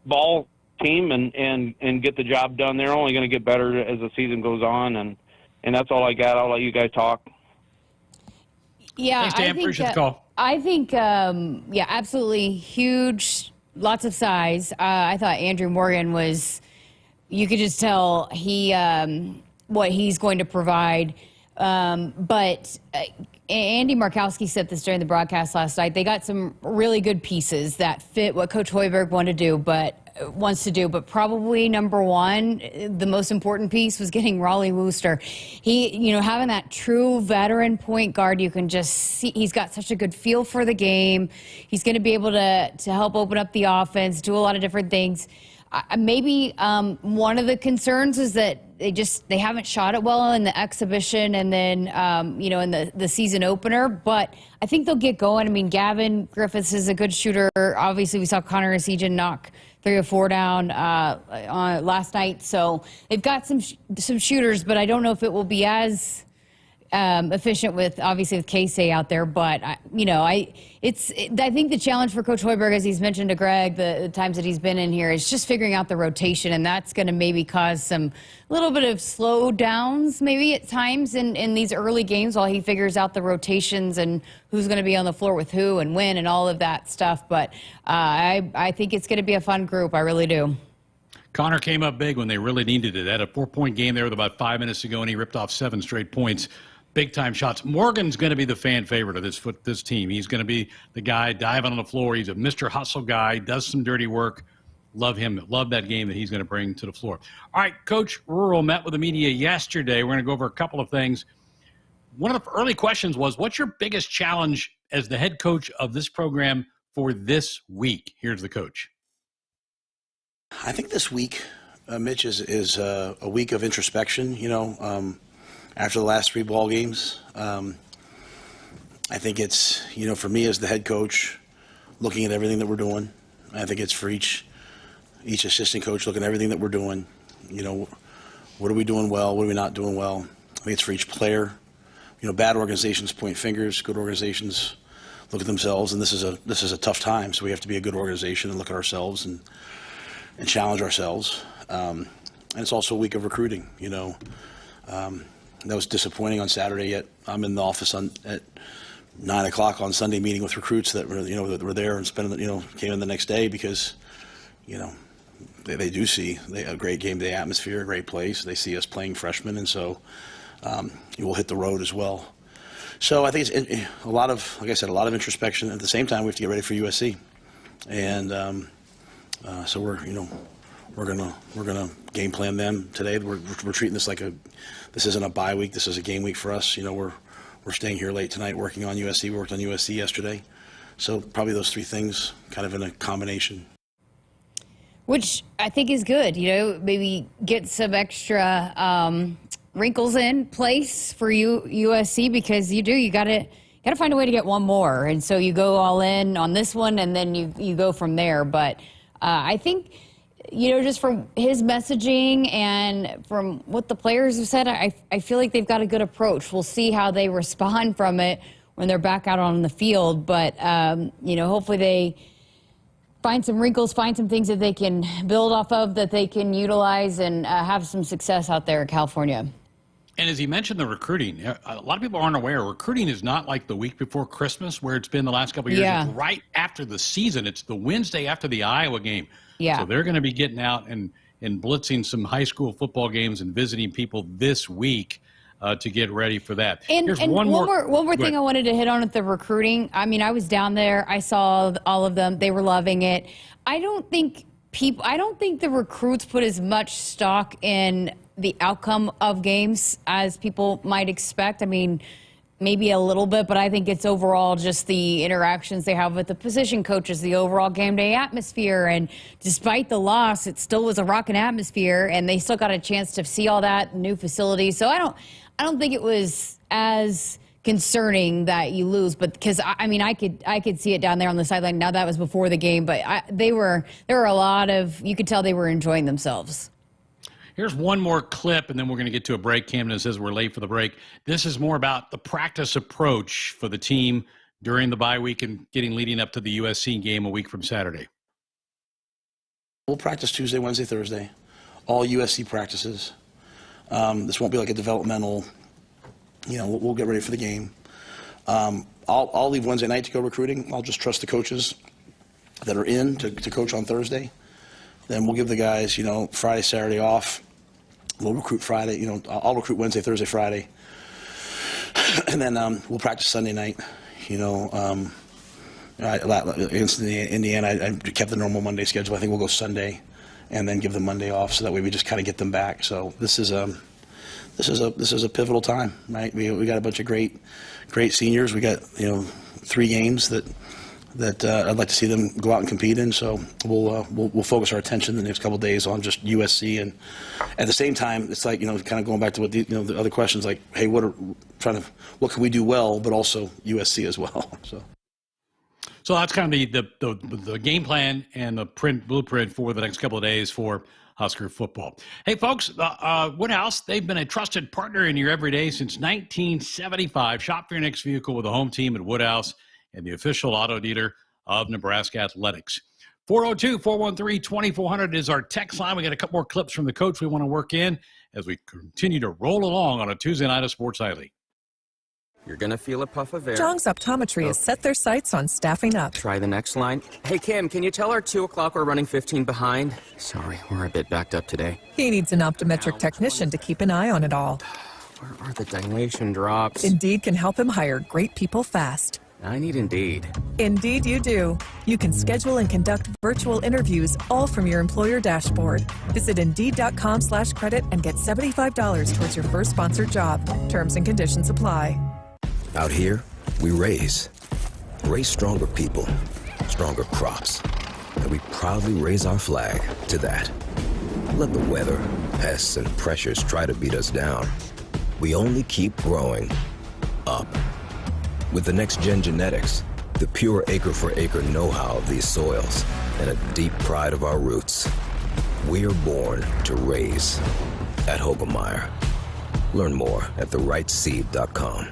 ball team and get the job done. They're only going to get better as the season goes on, and that's all I got. I'll let you guys talk. Yeah, thanks, Dan. Appreciate the call. I think, absolutely huge, lots of size. I thought Andrew Morgan was, you could just tell what he's going to provide. But Andy Markowski said this during the broadcast last night. They got some really good pieces that fit what Coach Hoiberg wants to do, but probably number one, the most important piece was getting Raleigh Wooster. He, having that true veteran point guard, you can just see he's got such a good feel for the game. He's going to be able to help open up the offense, do a lot of different things. Maybe one of the concerns is that they haven't shot it well in the exhibition and then in the season opener, but I think they'll get going. I mean, Gavin Griffiths is a good shooter. Obviously, we saw Connor Esijan knock 3 or 4 down on last night, so they've got some shooters, but I don't know if it will be as efficient with Casey out there, but I think the challenge for Coach Hoiberg, as he's mentioned to Greg the times that he's been in here, is just figuring out the rotation, and that's going to maybe cause some little bit of slow downs maybe at times in these early games while he figures out the rotations and who's going to be on the floor with who and when and all of that stuff. But I think it's going to be a fun group. I really do. Connor came up big when they really needed it. Had a 4-point game there with about 5 minutes to go, and he ripped off 7 straight points. Big-time shots. Morgan's going to be the fan favorite of this team. He's going to be the guy diving on the floor. He's a Mr. Hustle guy, does some dirty work. Love him. Love that game that he's going to bring to the floor. All right, Coach Rhule met with the media yesterday. We're going to go over a couple of things. One of the early questions was, what's your biggest challenge as the head coach of this program for this week? Here's the coach. I think this week, Mitch, is a week of introspection, after the last 3 ball games. I think it's, for me as the head coach, looking at everything that we're doing. I think it's for each assistant coach looking at everything that we're doing. What are we doing well? What are we not doing well? I think it's for each player. Bad organizations point fingers. Good organizations look at themselves, and this is a tough time, so we have to be a good organization and look at ourselves and challenge ourselves. And it's also a week of recruiting, That was disappointing on Saturday, yet I'm in the office at 9 o'clock on Sunday meeting with recruits that were there and came in the next day because, they do see a great game day atmosphere, a great place. They see us playing freshmen, and so you will hit the road as well. So I think it's a lot of introspection. At the same time, we have to get ready for USC, and so we're gonna game plan them today. We're treating this this isn't a bye week. This is a game week for us. We're staying here late tonight working on USC. We worked on USC yesterday, so probably those 3 things kind of in a combination. Which I think is good. Maybe get some extra wrinkles in place for USC because you got to find a way to get one more, and so you go all in on this one, and then you go from there. But I think. Just from his messaging and from what the players have said, I feel like they've got a good approach. We'll see how they respond from it when they're back out on the field. But, hopefully they find some wrinkles, find some things that they can build off of, that they can utilize and have some success out there in California. And as he mentioned the recruiting, a lot of people aren't aware, recruiting is not like the week before Christmas where it's been the last couple of years. Yeah. It's right after the season. It's the Wednesday after the Iowa game. Yeah. So they're going to be getting out and blitzing some high school football games and visiting people this week to get ready for that. And one more thing I wanted to hit on with the recruiting. I mean, I was down there. I saw all of them. They were loving it. I don't think the recruits put as much stock in the outcome of games as people might expect. I mean, maybe a little bit, but I think it's overall just the interactions they have with the position coaches, the overall game day atmosphere. And despite the loss, it still was a rocking atmosphere, and they still got a chance to see all that new facilities. So I don't think it was as concerning that you lose, but because I could see it down there on the sideline. Now that was before the game, but there were a lot of, you could tell they were enjoying themselves. Here's one more clip, and then we're going to get to a break. Camden says we're late for the break. This is more about the practice approach for the team during the bye week and leading up to the USC game a week from Saturday. We'll practice Tuesday, Wednesday, Thursday, all USC practices. This won't be like a developmental, we'll get ready for the game. I'll leave Wednesday night to go recruiting. I'll just trust the coaches that are in to coach on Thursday. Then we'll give the guys, Friday, Saturday off. We'll recruit Friday. I'll recruit Wednesday, Thursday, Friday. and then we'll practice Sunday night. Against Indiana, I kept the normal Monday schedule. I think we'll go Sunday, and then give them Monday off, so that way we just kind of get them back. So this is a pivotal time, right? We got a bunch of great seniors. We got 3 games that I'd like to see them go out and compete in. So we'll focus our attention the next couple of days on just USC, and at the same time, it's like kind of going back to what the other questions, like, hey, what can we do well, but also USC as well. So that's kind of the game plan and the blueprint for the next couple of days for Husker football. Hey, folks, Woodhouse, they've been a trusted partner in your everyday since 1975. Shop for your next vehicle with a home team at Woodhouse and the official auto dealer of Nebraska Athletics. 402-413-2400 is our text line. We got a couple more clips from the coach we want to work in as we continue to roll along on a Tuesday night of Sports Nightly. You're going to feel a puff of air. Jong's Optometry has set their sights on staffing up. Try the next line. Hey, Kim, can you tell our 2 o'clock we're running 15 behind? Sorry, we're a bit backed up today. He needs an optometric technician to keep an eye on it all. Where are the dilation drops? Indeed can help him hire great people fast. I need Indeed. Indeed you do. You can schedule and conduct virtual interviews all from your employer dashboard. Visit Indeed.com/credit and get $75 towards your first sponsored job. Terms and conditions apply. Out here, we raise stronger people, stronger crops, and we proudly raise our flag to that. Let the weather, pests, and pressures try to beat us down. We only keep growing up. With the next-gen genetics, the pure acre-for-acre know-how of these soils, and a deep pride of our roots, we are born to raise at Hogemeyer. Learn more at therightseed.com.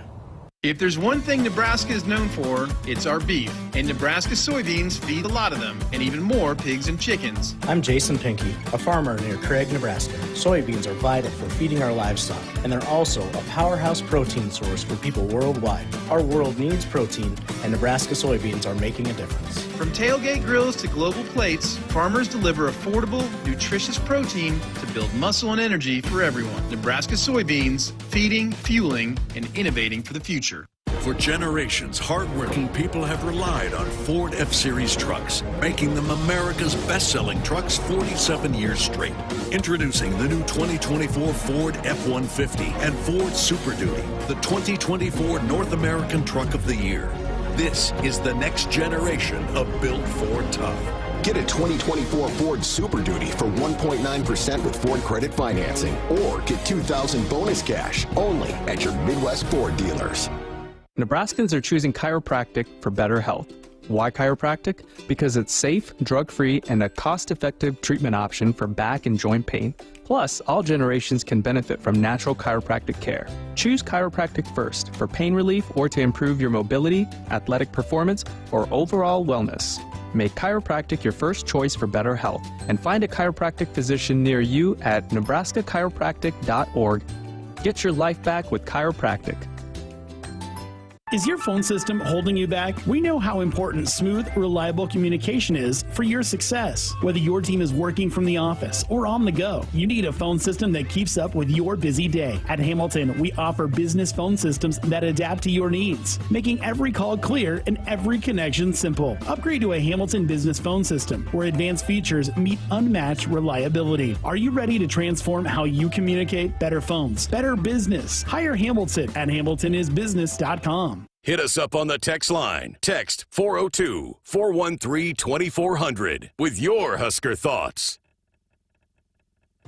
If there's one thing Nebraska is known for, it's our beef. And Nebraska soybeans feed a lot of them, and even more pigs and chickens. I'm Jason Pinky, a farmer near Craig, Nebraska. Soybeans are vital for feeding our livestock, and they're also a powerhouse protein source for people worldwide. Our world needs protein, and Nebraska soybeans are making a difference. From tailgate grills to global plates, farmers deliver affordable, nutritious protein to build muscle and energy for everyone. Nebraska soybeans, feeding, fueling, and innovating for the future. For generations, hardworking people have relied on Ford F-Series trucks, making them America's best-selling trucks 47 years straight. Introducing the new 2024 Ford F-150 and Ford Super Duty, the 2024 North American Truck of the Year. This is the next generation of Built Ford Tough. Get a 2024 Ford Super Duty for 1.9% with Ford credit financing, or get $2,000 bonus cash only at your Midwest Ford dealers. Nebraskans are choosing chiropractic for better health. Why chiropractic? Because it's safe, drug-free, and a cost-effective treatment option for back and joint pain. Plus, all generations can benefit from natural chiropractic care. Choose chiropractic first for pain relief or to improve your mobility, athletic performance, or overall wellness. Make chiropractic your first choice for better health, and find a chiropractic physician near you at nebraska-chiropractic.org. Get your life back with chiropractic. Is your phone system holding you back? We know how important smooth, reliable communication is for your success. Whether your team is working from the office or on the go, you need a phone system that keeps up with your busy day. At Hamilton, we offer business phone systems that adapt to your needs, making every call clear and every connection simple. Upgrade to a Hamilton business phone system where advanced features meet unmatched reliability. Are you ready to transform how you communicate? Better phones, better business. Hire Hamilton at hamiltonisbusiness.com. Hit us up on the text line. Text 402-413-2400 with your Husker thoughts.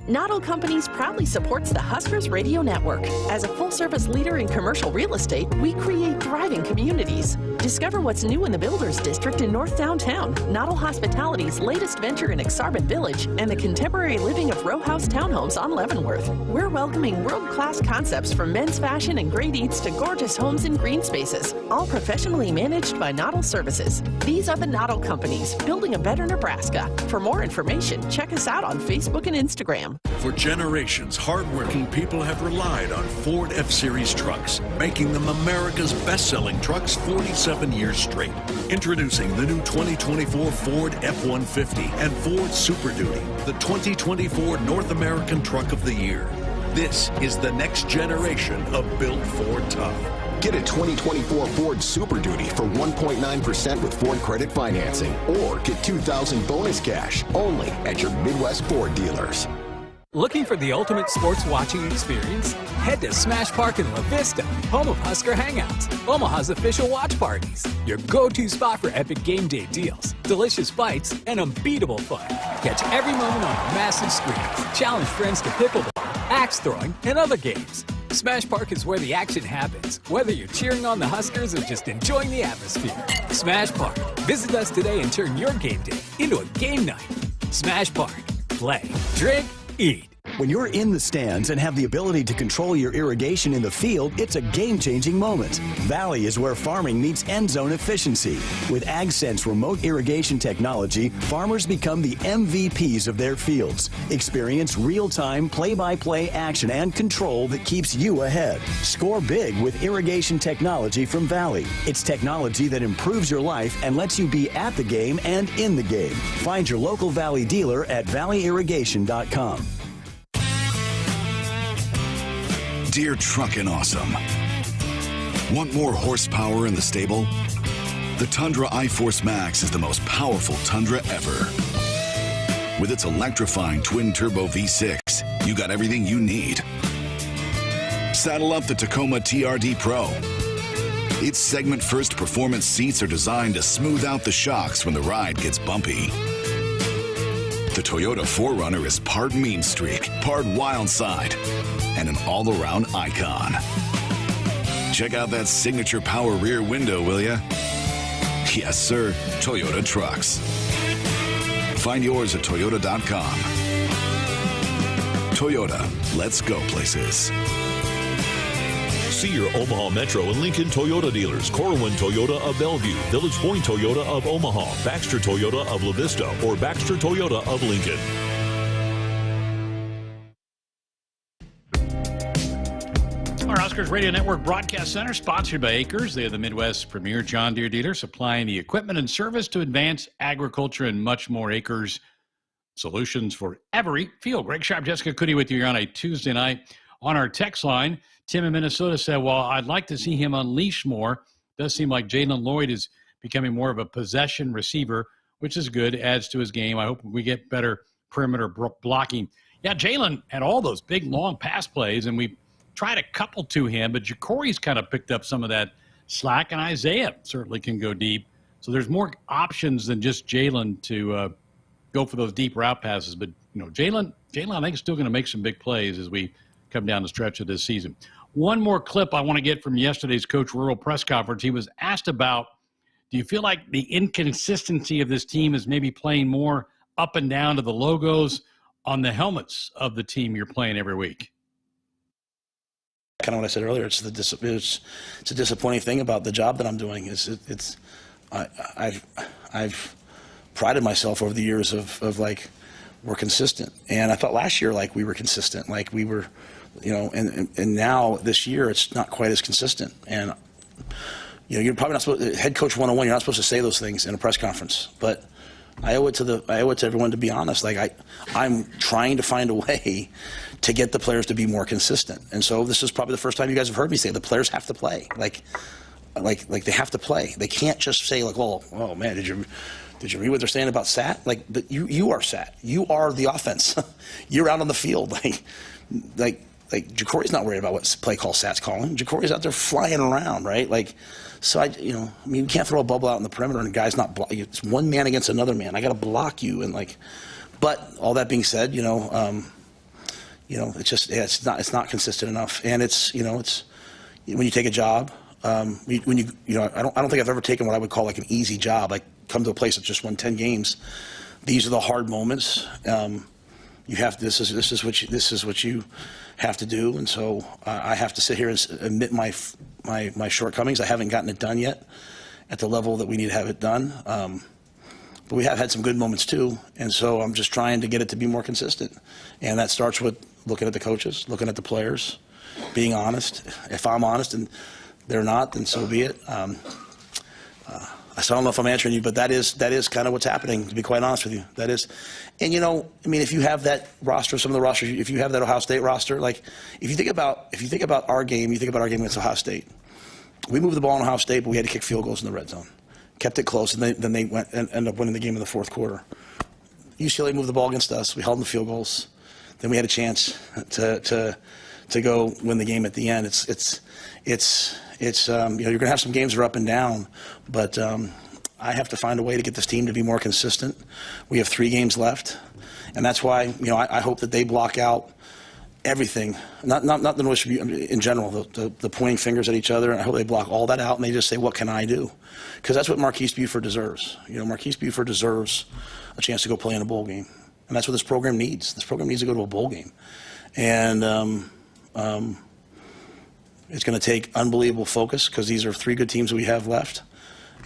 Not All Companies proudly supports the Huskers Radio Network. As a full-service leader in commercial real estate, we create thriving communities. Discover what's new in the Builders District in North Downtown, Noddle Hospitality's latest venture in Aksarben Village, and the contemporary living of row house townhomes on Leavenworth. We're welcoming world-class concepts from men's fashion and great eats to gorgeous homes and green spaces, all professionally managed by Noddle Services. These are the Noddle Companies, building a better Nebraska. For more information, check us out on Facebook and Instagram. For generations, hardworking people have relied on Ford F-Series trucks, making them America's best-selling trucks 47 years straight. Introducing the new 2024 Ford F-150 and Ford Super Duty, the 2024 North American Truck of the Year. This is the next generation of Built Ford Tough. Get a 2024 Ford Super Duty for 1.9% with Ford credit financing, or get $2,000 bonus cash only at your Midwest Ford dealers. Looking for the ultimate sports watching experience? Head to Smash Park in La Vista, home of Husker Hangouts, Omaha's official watch parties. Your go-to spot for epic game day deals, delicious bites, and unbeatable fun. Catch every moment on massive screens. Challenge friends to pickleball, axe throwing, and other games. Smash Park is where the action happens, whether you're cheering on the Huskers or just enjoying the atmosphere. Smash Park. Visit us today and turn your game day into a game night. Smash Park. Play, drink, eat. When you're in the stands and have the ability to control your irrigation in the field, it's a game-changing moment. Valley is where farming meets end zone efficiency. With AgSense remote irrigation technology, farmers become the MVPs of their fields. Experience real-time, play-by-play action and control that keeps you ahead. Score big with irrigation technology from Valley. It's technology that improves your life and lets you be at the game and in the game. Find your local Valley dealer at valleyirrigation.com. Dear Truckin' Awesome. Want more horsepower in the stable? The Tundra iForce Max is the most powerful Tundra ever. With its electrifying twin-turbo V6, you got everything you need. Saddle up the Tacoma TRD Pro. Its segment-first performance seats are designed to smooth out the shocks when the ride gets bumpy. The Toyota 4Runner is part mean streak, part wild side, and an all-around icon. Check out that signature power rear window, will ya? Yes, sir, Toyota trucks. Find yours at toyota.com. Toyota, let's go places. See your Omaha Metro and Lincoln Toyota dealers. Corwin Toyota of Bellevue, Village Point Toyota of Omaha, Baxter Toyota of La Vista, or Baxter Toyota of Lincoln. Our Akrs Radio Network Broadcast Center, sponsored by Akrs. They are the Midwest's premier John Deere dealer, supplying the equipment and service to advance agriculture and much more. Akrs, solutions for every field. Greg Sharpe, Jessica Coody with you on a Tuesday night. On our text line, Tim in Minnesota said, well, I'd like to see him unleash more. Does seem like Jalen Lloyd is becoming more of a possession receiver, which is good, adds to his game. I hope we get better perimeter blocking. Yeah, Jalen had all those big, long pass plays, and we tried a couple to him, but Jacory's kind of picked up some of that slack, and Isaiah certainly can go deep. So there's more options than just Jalen to go for those deep route passes. But, you know, Jalen, I think, is still going to make some big plays as we come down the stretch of this season. One more clip I want to get from yesterday's Coach Rhule press conference. He was asked about, do you feel like the inconsistency of this team is maybe playing more up and down to the logos on the helmets of the team you're playing every week? Kind of what I said earlier. It's a disappointing thing about the job that I'm doing. I've prided myself over the years of like we're consistent, and I thought last year like we were consistent, like we were, you know, and now this year it's not quite as consistent. And you know, you're probably not supposed, head coach 101. You're not supposed to say those things in a press conference, but I owe it to everyone to be honest. Like I'm trying to find a way to get the players to be more consistent. And so this is probably the first time you guys have heard me say the players have to play. Like they have to play. They can't just say like, oh man, did you read what they're saying about Sat? Like you are Sat. You are the offense. You're out on the field. Like Jacory's not worried about what play call Sat's calling. Jacory's out there flying around, right? Like, so you can't throw a bubble out in the perimeter and a guy's not blocking. It's one man against another man. I got to block you and like, but all that being said, it's just it's not consistent enough. And it's when you take a job, I don't think I've ever taken what I would call like an easy job. Like come to a place that's just won 10 games. These are the hard moments. You have this is what you have to do, and so I have to sit here and admit my shortcomings. I haven't gotten it done yet at the level that we need to have it done, but we have had some good moments too, and so I'm just trying to get it to be more consistent, and that starts with looking at the coaches, looking at the players, being honest. If I'm honest and they're not, then so be it. I don't know if I'm answering you, but that is kind of what's happening, to be quite honest with you. That is, and if you have that roster, some of the rosters, if you have that Ohio State roster, like if you think about our game, you think about our game against Ohio State. We moved the ball in Ohio State, but we had to kick field goals in the red zone. Kept it close, and then they went and ended up winning the game in the fourth quarter. UCLA moved the ball against us. We held them to field goals. Then we had a chance to go win the game at the end. It's you're going to have some games that are up and down, but I have to find a way to get this team to be more consistent. We have 3 games left, and that's why I hope that they block out everything, not the noise in general, the pointing fingers at each other. I hope they block all that out and they just say, what can I do? Because that's what Marquise Buford deserves. Marquise Buford deserves a chance to go play in a bowl game. And that's what this program needs. This program needs to go to a bowl game. And it's going to take unbelievable focus because these are 3 good teams that we have left.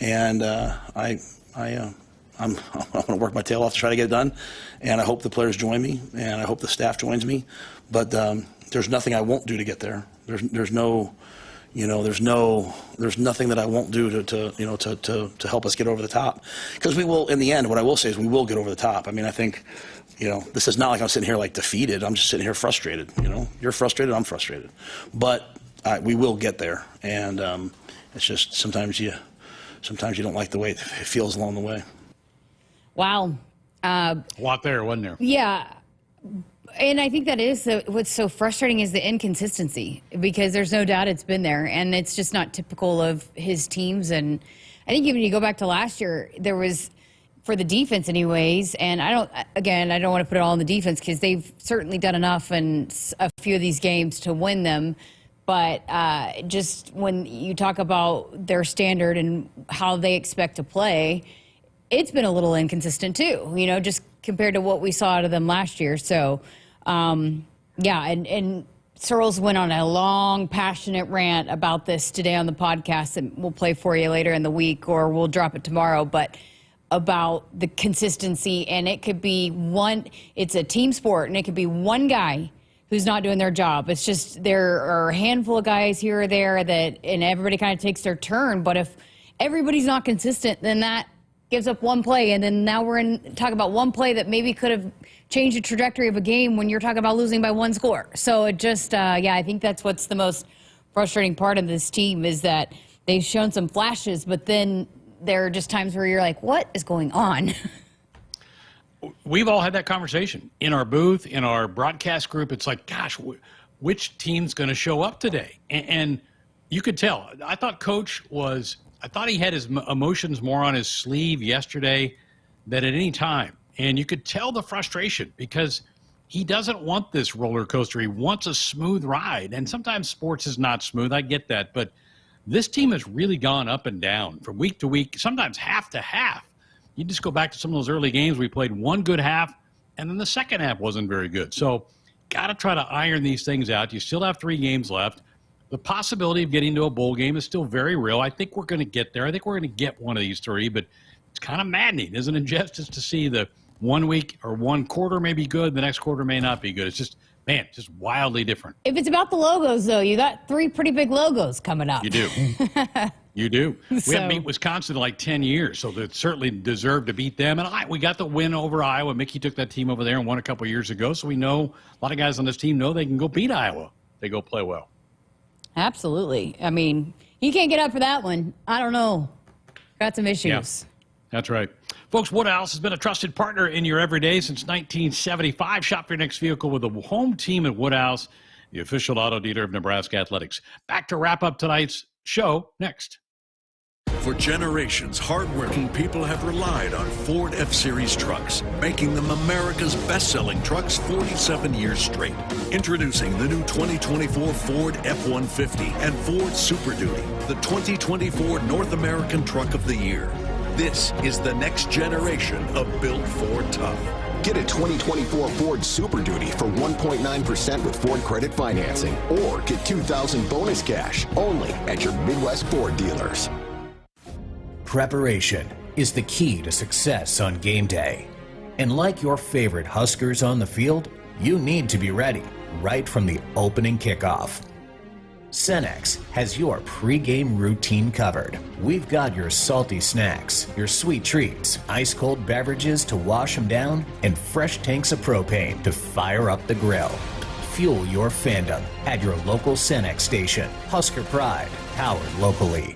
And I'm going to work my tail off to try to get it done. And I hope the players join me, and I hope the staff joins me. But there's nothing I won't do to get there. There's nothing that I won't do to help us get over the top. Because we will, in the end, what I will say is we will get over the top. I mean, I think, this is not like I'm sitting here like defeated. I'm just sitting here frustrated. You're frustrated, I'm frustrated. But we will get there. And it's just sometimes you don't like the way it feels along the way. Wow. A lot there, wasn't there? Yeah. And I think that is what's so frustrating is the inconsistency, because there's no doubt it's been there, and it's just not typical of his teams. And I think even you go back to last year, there was, for the defense anyways, and I don't want to put it all on the defense because they've certainly done enough in a few of these games to win them. But just when you talk about their standard and how they expect to play, it's been a little inconsistent too, just compared to what we saw out of them last year. So, and Searles went on a long, passionate rant about this today on the podcast, and we'll play for you later in the week, or we'll drop it tomorrow, but about the consistency. And it could be it's a team sport, and it could be one guy who's not doing their job. It's just there are a handful of guys here or there and everybody kind of takes their turn. But if everybody's not consistent, then that gives up one play, and then now we're talking about one play that maybe could have changed the trajectory of a game when you're talking about losing by 1 score. So it just, I think that's what's the most frustrating part of this team is that they've shown some flashes, but then there are just times where you're like, what is going on? We've all had that conversation in our booth, in our broadcast group. It's like, gosh, which team's going to show up today? And you could tell. I thought he had his emotions more on his sleeve yesterday than at any time. And you could tell the frustration because he doesn't want this roller coaster. He wants a smooth ride. And sometimes sports is not smooth. I get that. But this team has really gone up and down from week to week, sometimes half to half. You just go back to some of those early games. We played one good half, and then the second half wasn't very good. So got to try to iron these things out. You still have 3 games left. The possibility of getting to a bowl game is still very real. I think we're going to get there. I think we're going to get one of these 3, but it's kind of maddening, isn't it, Jeff, just to see the 1 week or 1 quarter may be good, the next quarter may not be good. It's just, man, just wildly different. If it's about the logos, though, you got 3 pretty big logos coming up. You do. You do. We haven't beat Wisconsin in like 10 years, so they certainly deserve to beat them. And we got the win over Iowa. Mickey took that team over there and won a couple years ago, so we know a lot of guys on this team know they can go beat Iowa. They go play well. Absolutely. I mean, you can't get up for that one. I don't know. Got some issues. Yeah, that's right. Folks, Woodhouse has been a trusted partner in your everyday since 1975. Shop your next vehicle with the home team at Woodhouse, the official auto dealer of Nebraska Athletics. Back to wrap up tonight's show next. For generations, hardworking people have relied on Ford F-Series trucks, making them America's best-selling trucks 47 years straight. Introducing the new 2024 Ford F-150 and Ford Super Duty, the 2024 North American Truck of the Year. This is the next generation of built Ford tough. Get a 2024 Ford Super Duty for 1.9% with Ford credit financing, or get $2,000 bonus cash only at your Midwest Ford dealers. Preparation is the key to success on game day. And like your favorite Huskers on the field, you need to be ready right from the opening kickoff. Cenex has your pre-game routine covered. We've got your salty snacks, your sweet treats, ice-cold beverages to wash them down, and fresh tanks of propane to fire up the grill. Fuel your fandom at your local Cenex station. Husker Pride, powered locally.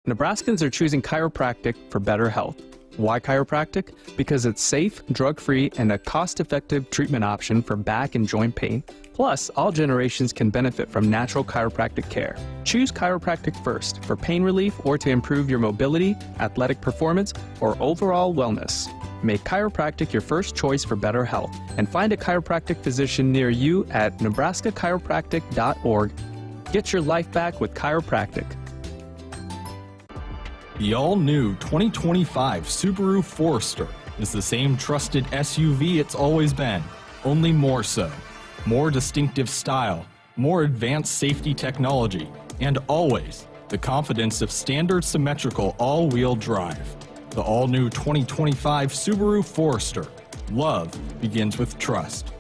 Nebraskans are choosing chiropractic for better health. Why chiropractic? Because it's safe, drug-free, and a cost-effective treatment option for back and joint pain. Plus, all generations can benefit from natural chiropractic care. Choose chiropractic first for pain relief or to improve your mobility, athletic performance, or overall wellness. Make chiropractic your first choice for better health and find a chiropractic physician near you at nebraska-chiropractic.org. Get your life back with chiropractic. The all-new 2025 Subaru Forester is the same trusted SUV it's always been, only more so. More distinctive style, more advanced safety technology, and always the confidence of standard symmetrical all-wheel drive. The all-new 2025 Subaru Forester. Love begins with trust.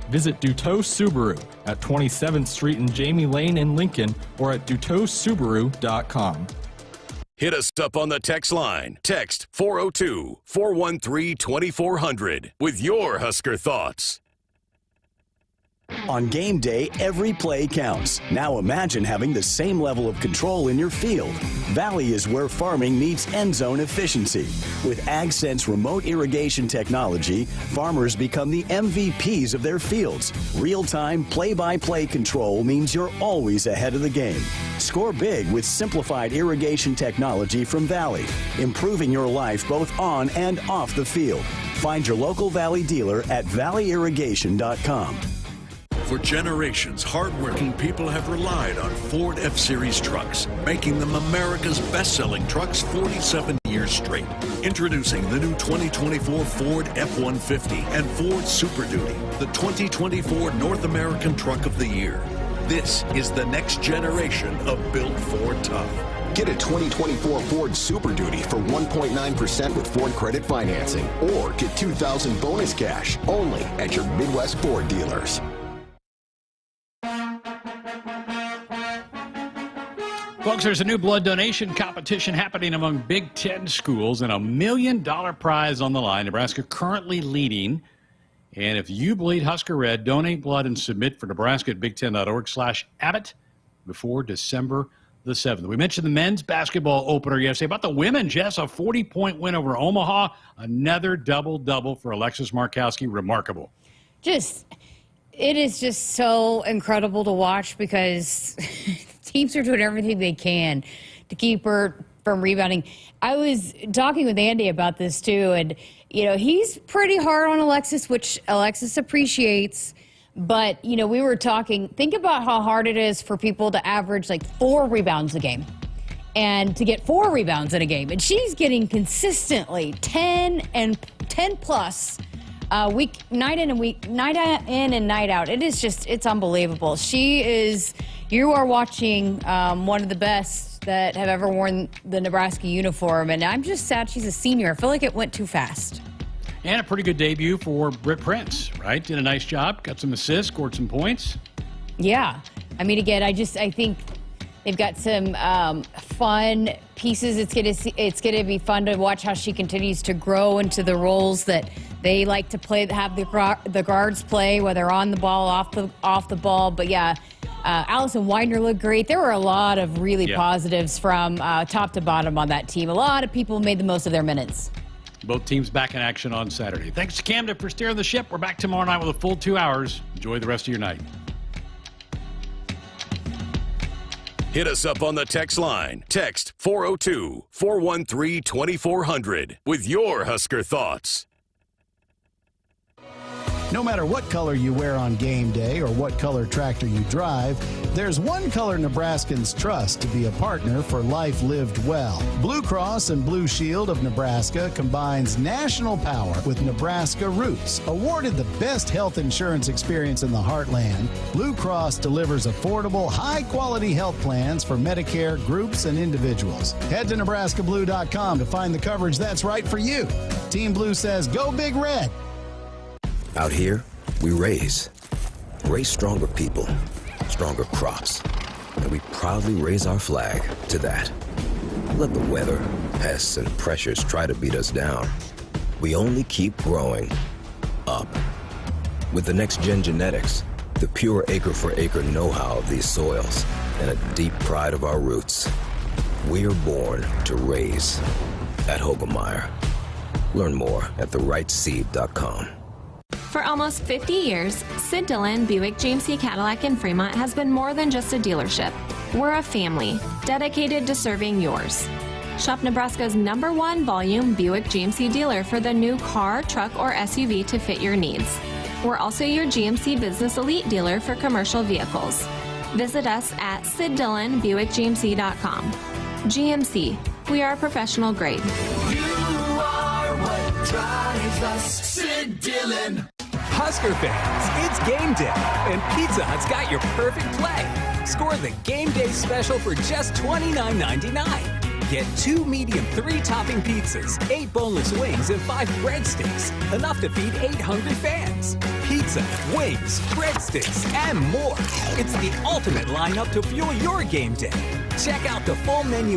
Visit Duteau Subaru at 27th Street and Jamie Lane in Lincoln or at duteausubaru.com. Hit us up on the text line. Text 402-413-2400 with your Husker thoughts. On game day, every play counts. Now imagine having the same level of control in your field. Valley is where farming meets end zone efficiency. With AgSense remote irrigation technology, farmers become the MVPs of their fields. Real-time, play-by-play control means you're always ahead of the game. Score big with simplified irrigation technology from Valley, improving your life both on and off the field. Find your local Valley dealer at valleyirrigation.com. For generations, hardworking people have relied on Ford F-Series trucks, making them America's best-selling trucks 47 years straight. Introducing the new 2024 Ford F-150 and Ford Super Duty, the 2024 North American Truck of the Year. This is the next generation of built Ford tough. Get a 2024 Ford Super Duty for 1.9% with Ford credit financing, or get $2,000 bonus cash only at your Midwest Ford dealers. Folks, there's a new blood donation competition happening among Big Ten schools and $1 million prize on the line. Nebraska currently leading. And if you bleed Husker Red, donate blood and submit for Nebraska at big10.org/Abbott before December the 7th. We mentioned the men's basketball opener yesterday. About the women, Jess, a 40-point win over Omaha. Another double-double for Alexis Markowski. Remarkable. It is just so incredible to watch because teams are doing everything they can to keep her from rebounding. I was talking with Andy about this too, and he's pretty hard on Alexis, which Alexis appreciates. But we were talking. Think about how hard it is for people to average like 4 rebounds a game, and to get 4 rebounds in a game, and she's getting consistently 10 and 10 plus. Night in and night out. It's unbelievable. You are watching one of the best that have ever worn the Nebraska uniform, and I'm just sad she's a senior. I feel like it went too fast. And a pretty good debut for Britt Prince, right? Did a nice job, got some assists, scored some points. Yeah. I mean, again, I think they've got some fun pieces. It's gonna be fun to watch how she continues to grow into the roles that they like to play, have the guards play, whether on the ball, off the ball. But yeah, Allison Widener looked great. There were a lot of really positives from top to bottom on that team. A lot of people made the most of their minutes. Both teams back in action on Saturday. Thanks to Camden for steering the ship. We're back tomorrow night with a full 2 hours. Enjoy the rest of your night. Hit us up on the text line. Text 402-413-2400 with your Husker thoughts. No matter what color you wear on game day or what color tractor you drive, there's one color Nebraskans trust to be a partner for life lived well. Blue Cross and Blue Shield of Nebraska combines national power with Nebraska roots. Awarded the best health insurance experience in the heartland, Blue Cross delivers affordable, high-quality health plans for Medicare groups and individuals. Head to nebraskablue.com to find the coverage that's right for you. Team Blue says, go Big Red. Out here, we raise stronger people, stronger crops, and we proudly raise our flag to that. Let the weather, pests, and pressures try to beat us down. We only keep growing up. With the next-gen genetics, the pure acre-for-acre know-how of these soils and a deep pride of our roots, we are born to raise at Hogemeyer. Learn more at therightseed.com. For almost 50 years, Sid Dillon Buick GMC Cadillac in Fremont has been more than just a dealership. We're a family dedicated to serving yours. Shop Nebraska's #1 volume Buick GMC dealer for the new car, truck, or SUV to fit your needs. We're also your GMC Business Elite dealer for commercial vehicles. Visit us at SidDillonBuickGMC.com. GMC, we are professional grade. You are what drives us, Sid Dillon. Husker fans, it's game day, and Pizza Hut's got your perfect play. Score the game day special for just $29.99. Get 2 medium 3-topping pizzas, 8 boneless wings, and 5 breadsticks. Enough to feed 8 hungry fans. Pizza, wings, breadsticks, and more. It's the ultimate lineup to fuel your game day. Check out the full menu